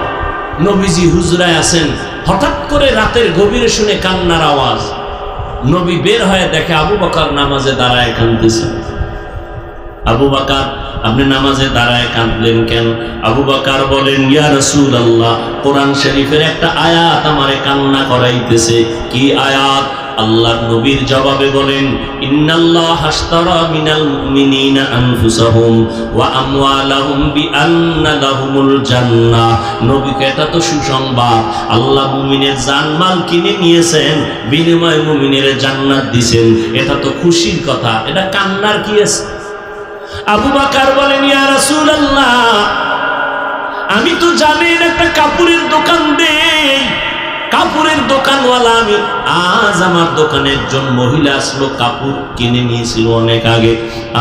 নবীজি হুজরায় আছেন, হঠাৎ করে রাতের গভীরে শুনে কান্নার আওয়াজ। নবী বের হয়ে দেখে আবু বকর নামাজে দাঁড়ায় কাঁদতেছেন। আবু বকর, আপনি নামাজে দাঁড়ায় কাঁদলেন কেন? আবু বকর বলেন, ইয়া রাসূলুল্লাহ, কোরআন শরীফের একটা আয়াত আমারে কান্না করাইতেছে। কি আয়াত? আল্লাহর নবীর জবাবে বলেন, ইন্নাল্লাহ হাশতারা মিনাল মুমিনিনা আনফুসাহুম ওয়া আমওয়ালাহুম বিআন্না লাহুমুল জান্নাহ। নবীকে এটা তো সুসংবাদ, আল্লাহ মুমিনের জানমাল কিনে নিয়েছেন, বিনিময়ে মুমিনের জান্নাত দিবেন। এটা তো খুশির কথা, এটা কান্নার কি আছে? আবু বকর বলেন, ইয়া রাসূলুল্লাহ, আমি তো জানি একটা কাপড়ের দোকান দেই, কাপড়ের দোকানওয়ালা আমি। আজ আমার দোকানে একজন মহিলা আসলো, কাপড় কিনে নিয়েছিল অনেক আগে।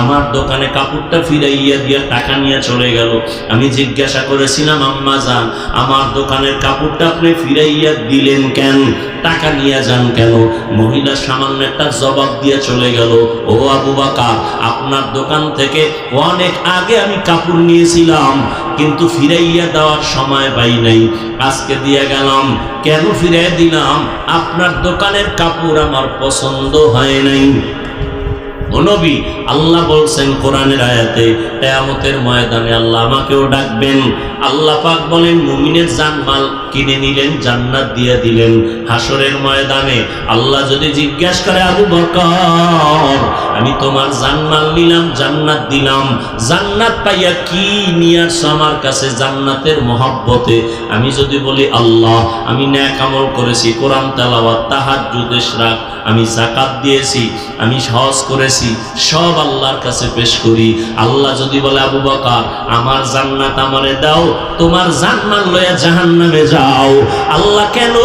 আমার দোকানে কাপড়টা ফিরাইয়া দিয়ে টাকা নিয়ে চলে গেল। আমি জিজ্ঞাসা করেছিলাম, আম্মা জান, আমার দোকানের কাপড়টা আপনি ফিরাইয়া দিলেন কেন? টাকা নিয়ে যান কেন? মহিলা সামান্য একটা জবাব দিয়ে চলে গেল, ও আবু বকর, আপনার দোকান থেকে অনেক আগে আমি কাপড় নিয়েছিলাম, কিন্তু ফিরাইয়া দেওয়ার সময় পাই নাই, আজকে দিয়ে গেলাম। কেন ফিরাইয়া দিলাম? আপনার দোকানের কাপড় আমার পছন্দ হয় নাই। ও নবী, আল্লাহ বলছেন কোরআনের আয়াতে, কিয়ামতের ময়দানে আল্লাহ আমাকেও ডাকবেন। আল্লাহ পাক বলেন, মুমিনের জানমাল কিনে নিলেন, জান্নাত দিয়ে দিলেন। হাসরের ময়দানে আল্লাহ যদি জিজ্ঞাসা করে, আবু বকর, আমি তোমার জানমাল নিলাম, জান্নাত দিলাম, জান্নাত পাইয়া কি নিয়ে আসছো আমার কাছে জান্নাতের মহব্বতে? আমি যদি বলি, আল্লাহ, আমি নেক আমল করেছি, কোরআন তেলাওয়াত, তাহাজ্জুদ, ইশরাক, আমি যাকাত দিয়েছি, আমি হজ করেছি, সব আল্লাহর কাছে পেশ করি। আল্লাহ যদি বলে, আবু বকর, আমার জান্নাত আমারে দাও, তোমার জানমাল লইয়া জাহান্নামে যাও। আল্লাহ কেন?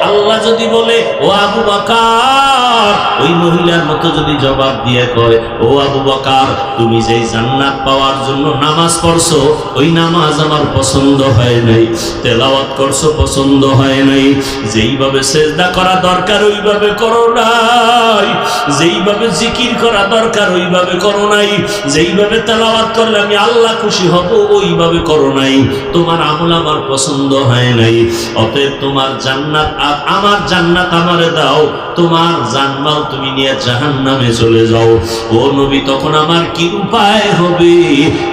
আল্লাহ যদি বলে, ও আবু বকর, ওই মহিলার মতো যদি জবাব দিয়ে কয়, ও আবু বকর, তুমি যেই জান্নাত পাওয়ার জন্য নামাজ পড়ছো, ওই নামাজ আমার পছন্দ হয় নাই, তেলাওয়াত করছো পছন্দ হয় নাই, যেইভাবে সেজদা করা দরকার ওইভাবে করো নাই, যেইভাবে জিকির করা দরকার ওইভাবে করো নাই, যেইভাবে তেলাওয়াত করলে আমি আল্লাহ খুশি হব ওইভাবে করো নাই, তোমার আমল আমার পছন্দ হয় নাই। অতএব তোমার জান্নাত আর আমার জান্নাত আমারে দাও, তোমার জানমাল তুমি নিয়ে জাহান্নামে চলে যাও। ও নবী, তখন আমার কি উপায় হবে?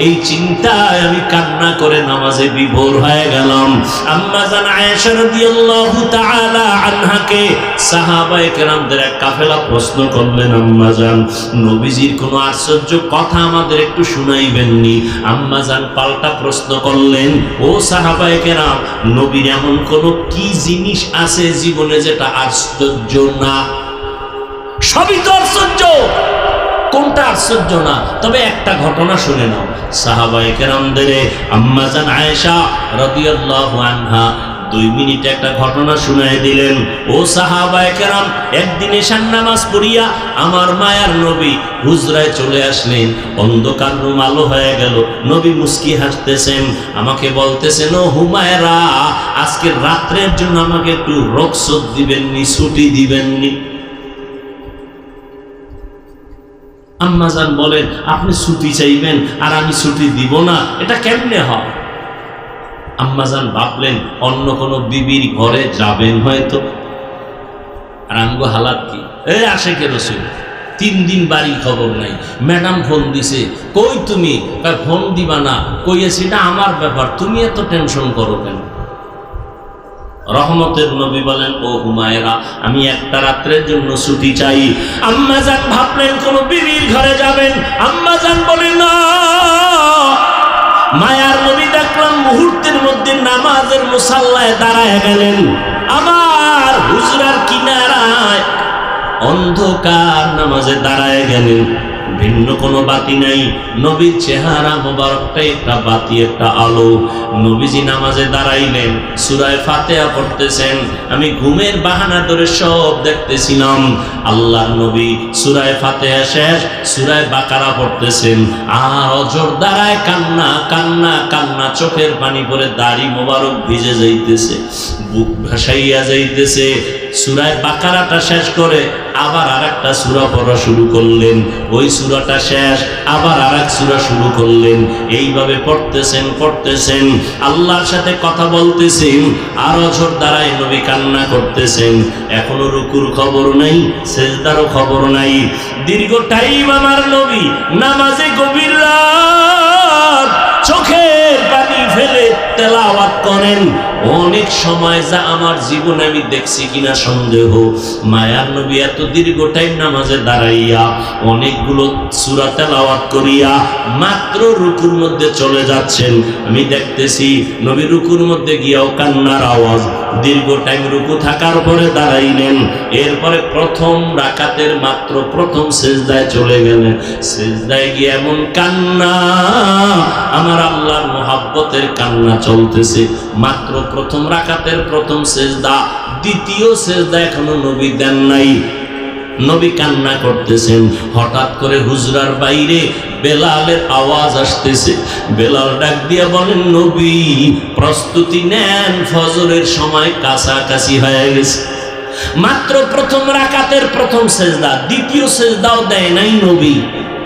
এই চিন্তায় আমি কান্না করে নামাজে বিভোর হয়ে গেলাম। আম্মা জান আয়েশা রাদিয়াল্লাহু তাআলা আনহাকে সাহাবায়ে কেরামদের এক কাফেলা প্রশ্ন করলেন, আম্মা জান, নবীজির কোনো আশ্চর্য কথা আমাদের একটু শুনাইবেননি? আম্মা জান পাল্টা প্রশ্ন করলেন, ও সাহাবায়ে কেরাম, নবীর এমন কোনো কি জিনিস আছে জীবনে যেটা আশ্চর্য না? সবই তো আশ্চর্য, কোনটা আশ্চর্য না? তবে একটা ঘটনা শুনে নাও। সাহাবায়ে কেরামদের আম্মা জান আয়েশা রাদিয়াল্লাহু আনহা 2 মিনিটে একটা ঘটনা শুনায় দিলেন। ও সাহাবায়ে কেরাম, একদিন এশার নামাজ পড়িয়া আমার মায়ার নবী হুজরায় চলে আসলেন। অন্ধকার রুম আলো হয়ে গেল। নবী মুস্কি হাসতেছেন, আমাকে বলতেছেন, ও হুমায়রা, আজকের রাত্রের জন্য আমাকে একটু রুখসত দিবেননি, ছুটি দিবেননি? আম্মাজান বলেন, আপনি ছুটি চাইবেন আর আমি ছুটি দিব না, এটা কেমনে হয়? আম্মাজান ভাবলেন, অন্য কোনো বিবির ঘরে যাবেন হয়তো। আর আমগো হালাত কি? এই আশেকে রসুল 3 দিন বাড়ি খবর নাই। ম্যাডাম ফোন দিছে, কই তুমি? ফোন দিবা না, কইয়েছি এটা আমার ব্যাপার, তুমি এত টেনশন করো কেন? রহমতের নবী বলেন, ও হুমায়রা, আমি একটা রাত্রের জন্য ছুটি চাই। আম্মাজান ভাবলেন কোন বিবির ঘরে যাবেন। আম্মাজান বলেন না। মায়ার নবী দেখলাম মুহূর্তের মধ্যে নামাজের মুসাল্লায় দাঁড়ায় গেলেন। আমার হুজরার কিনারায় অন্ধকার নামাজে দাঁড়ায় গেলেন। ভিন্ন কোনো বাতি নাই, নবীর চেহারা মোবারকটা একটা বাতি, একটা আলো। নবীজি নামাজে দাঁড়াইলেন, সূরা ফাতিহা পড়তেছেন। আমি ঘুমের বাহানা ধরে সব দেখতেছিলাম। আল্লাহর নবী সূরা ফাতিহা শেষ, সূরা বাকারা পড়তেছেন। আর অজর দাঁড়ায় কান্না কান্না কান্না, চোখের পানি পড়ে দাড়ি মোবারক ভিজে যাইতেছে, বুক ভাসাইয়া যাইতেছে। সূরা বাকারাটা শেষ করে আবার আরেকটা সূরা পড়া শুরু করলেন। ওই সূরাটা শেষ, আবার আরেক সূরা শুরু করলেন। এইভাবে পড়তেছেন পড়তেছেন, আল্লাহর সাথে কথা বলতেছেন। আর অঝর দ্বারাই নবী কান্না করতেছেন। এখনো রুকুর খবর নাই, সেজদারও খবর নাই। দীর্ঘ টাইম আমার নবী নামাজে গভীর রাত চোখের পানি ফেলে তেলাওয়াত করেন। অনেক সময় যা আমার জীবনে আমি দেখছি কিনা সন্দেহ। মায়ার নবী এত দীর্ঘ টাইম নামাজে দাঁড়াইয়া অনেকগুলো সূরা তেলাওয়াত করিয়া মাত্র রুকুর মধ্যে চলে যাচ্ছেন। আমি দেখতেছি নবী রুকুর মধ্যে গিয়াও কান্নার আওয়াজ। দীর্ঘ টাইম রুকু থাকার পরে দাঁড়াইলেন। এরপরে প্রথম রাকাতের মাত্র প্রথম সেজদায় চলে গেলেন। সেজদায় গিয়ে এমন কান্না, আমার আল্লাহর মুহাব্বতের কান্না চলতেছে। মাত্র প্রথম রাকাতের প্রথম সেজদা, দ্বিতীয় সেজদা এখনো নবী দেন নাই। নবী কান্না করতেছেন। হঠাৎ করে হুজরার বাইরে বেলালের আওয়াজ আসতেছে। বেলাল ডাক দিয়া বলেন, নবী প্রস্তুতি নেন, ফজরের সময় কাছাকাছি হয়ে গেছে। মাত্র প্রথম রাকাতের প্রথম সেজদা, দ্বিতীয় সেজদাও দেয় নাই নবী।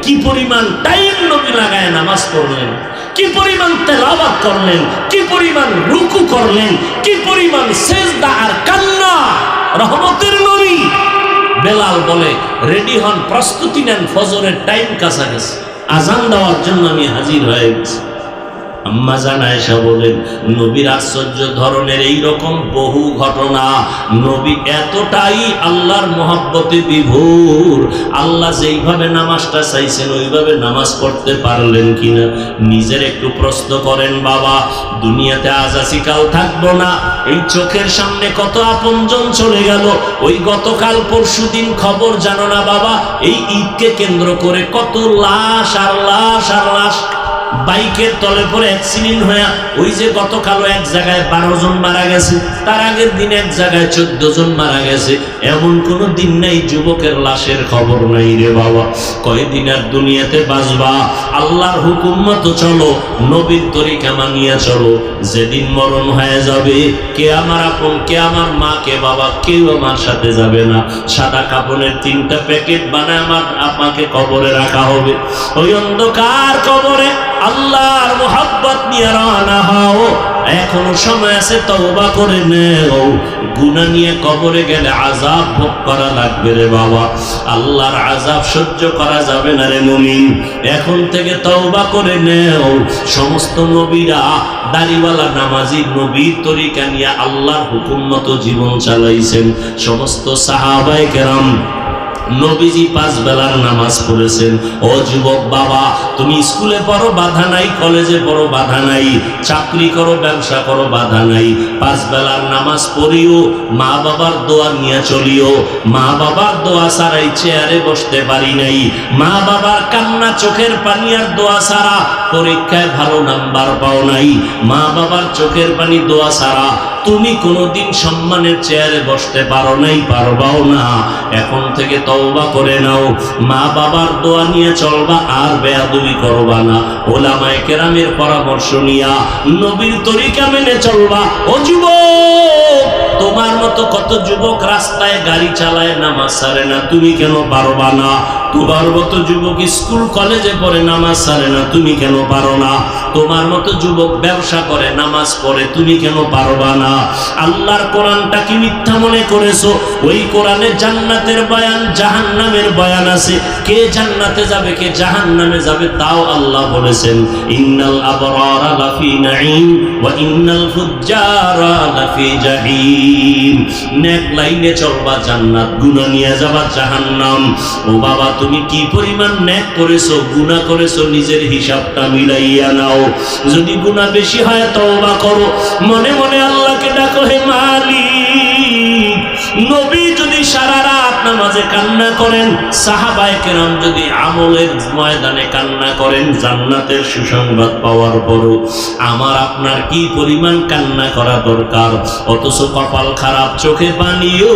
কি পরিমাণ টাইম নবী লাগায় নামাজ পড়লেন, কি পরিমাণ তেলাওয়াত করলেন, কি পরিমাণ রুকু করলেন, কি পরিমাণ সেজদা আর কান্না। রহমতের নবী। বেলাল বলে, রেডি হন, প্রস্তুতি নেন, ফজরের টাইম কাছাকাছি, আজান দেওয়ার জন্য আমি হাজির হয়ে গেছি। আম্মা জান আয়েশা বলেন, নবীর আশ্চর্য ধরনের এইরকম বহু ঘটনা। নবী এতটাই আল্লাহর মহব্বতে বিভোর, আল্লাহ যেইভাবে নামাজটা চাইছেন ওইভাবে নামাজ পড়তে পারলেন কিনা নিজের একটু প্রশ্ন করেন। বাবা, দুনিয়াতে আজ আছি কাল থাকবো না। এই চোখের সামনে কত আপনজন চলে গেল। ওই গতকাল পরশুদিন খবর জানো না বাবা, এই ঈদকে কেন্দ্র করে কত লাশ আর লাশ আর লাশ। বাইকের তলে পরে অ্যাক্সিডেন্ট হয়ে ওই যে গতকাল এক জায়গায় 12 জন মারা গেছে, তার আগের দিন এক জায়গায় 14 জন মারা গেছে। এমন কোনো দিন নাই যুবকের লাশের খবর নাই রে বাবা। কয়দিন আর দুনিয়াতে বাঁচবা? আল্লাহর হুকুম মতো চলো, নবীর তরিকা মানিয়া চলো। যেদিন মরণ হয়ে যাবে, কে আমার আপন, কে আমার মা, কে বাবা, কেউ আমার সাথে যাবে না। সাদা কাপড়ের 3টা প্যাকেট বানায় আমার আপনাকে কবরে রাখা হবে। ওই অন্ধকার কবরে আল্লাহর মুহাব্বত নিয়ে রওনা হও। এখনো সময় আছে, তওবা করে নেও। গুনাহ নিয়ে কবরে গেলে আযাব ভোগ করা লাগবে রে বাবা। আল্লাহর আযাব সহ্য করা যাবে না রে মুমিন। এখন থেকে তওবা করে নেও। সমস্ত নবীরা দাড়িওয়ালা নামাজি নবীর তরিকা নিয়ে আল্লাহর হুকুম মতো জীবন চালাইছেন। সমস্ত সাহাবায়ে কেরাম নবীজি 5 বেলার নামাজ পড়েছেন। ও যুবক বাবা, তুমি স্কুলে পড়ো বাধা নাই, কলেজে পড়ো বাধা নাই, চাকরি করো ব্যবসা করো বাধা নাই, 5 বেলার নামাজ পড়িও, মা বাবার দোয়া নিয়ে চলিও। মা বাবার দোয়া ছাড়াই চেয়ারে বসতে পারি নাই, মা বাবার কান্না চোখের পানি আর দোয়া ছাড়া পরীক্ষায় ভালো নাম্বার পাও নাই, মা বাবার চোখের পানি দোয়া ছাড়া তুমি কোনোদিন সম্মানের চেয়ারে বসতে পারো নাই, পারবাও না। এখন থেকে তওবা করে নাও, মা বাবার দোয়া নিয়ে চলবা, আর বেয়াদবি করবা না। ওলামায়ে কেরামের পরামর্শ নিয়া নবীর তরিকা মেনে চলবা। ও যুবক, তোমার মতো কত যুবক রাস্তায় গাড়ি চালায়, নামাজ ছাড়ে না, তুমি কেন পারবা না? তোমার মতো যুবক স্কুল কলেজে পড়ে নামাজ ছাড়ে না, তুমি কেন পারো না? তোমার মতো যুবক ব্যবসা করে নামাজ পড়ে, তুমি কেন পারবা না? আল্লাহর কোরআনটা কি মিথ্যা মনে করেছো? ওই কোরআনে জান্নাতের বয়ান, জাহান্নামের বয়ান আছে। কে জান্নাতে যাবে, কে জাহান্নামে যাবে তাও আল্লাহ বলেছেন। ইন্নাল আবরারা লাফি নাঈম ওয়া ইন্নাল ফুজ্জারা লাফি জাহিম। নেক লাইনে চলবা জান্নাত, গুনাহ নিয়ে যাবা জাহান্নাম। ও বাবা, তুমি কি পরিমাণ নেক করেছো, গুনাহ করেছো, নিজের হিসাবটা মিলাইয়া নাও। যদি গুনাহ বেশি হয় তওবা করো, মনে মনে আল্লাহকে ডাকো, হে মালিক। নবী যদি সারা রাত নামাজে কান্না করেন, সাহাবায়ে কেরাম যদি আমলের ময়দানে কান্না করেন জান্নাতের সুসংবাদ পাওয়ার পরও, আমার আপনার কি পরিমাণ কান্না করা দরকার। অথচ কপাল খারাপ, চোখে পানিও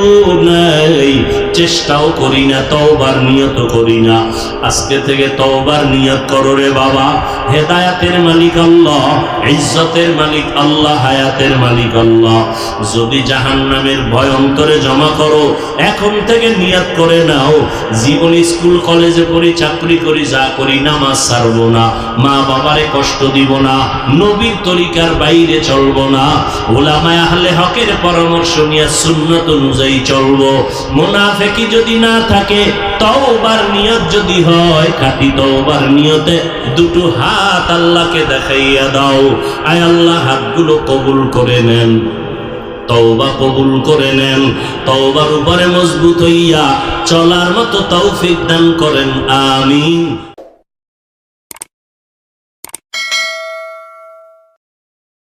নাই, চেষ্টাও করি না, তওবার নিয়ত করি না। আজকে থেকে তওবার নিয়ত করো রে বাবা। হেদায়েতের মালিক আল্লাহ, ইজ্জতের মালিক আল্লাহ, হায়াতের মালিক আল্লাহ। যদি জাহান্নামের ভয় অন্তরে জমা করো, এখন থেকে নিয়ত করে নাও, জীবন স্কুল কলেজে পড়ি, চাকরি করি, যা করি, নামাজ ছাড়বো না, মা বাবারে কষ্ট দিব না, নবীর তরিকার বাইরে চলবো না, উলামায়ে আহলে হকের পরামর্শ নিয়ে সুন্নাত অনুযায়ী চলবো। মুনাফিকি যদি না থাকে, তওবার নিয়ত যদি হয়, খাঁটি তওবার নিয়তে দুটো হাত আল্লাহকে দেখাইয়া দাও। আয় আল্লাহ, হাতগুলো কবুল করে নেন, তওবা কবুল করে নেন। তওবার উপরে মজবুত হইয়া চলার মতো তৌফিক দান করেন, আমিন।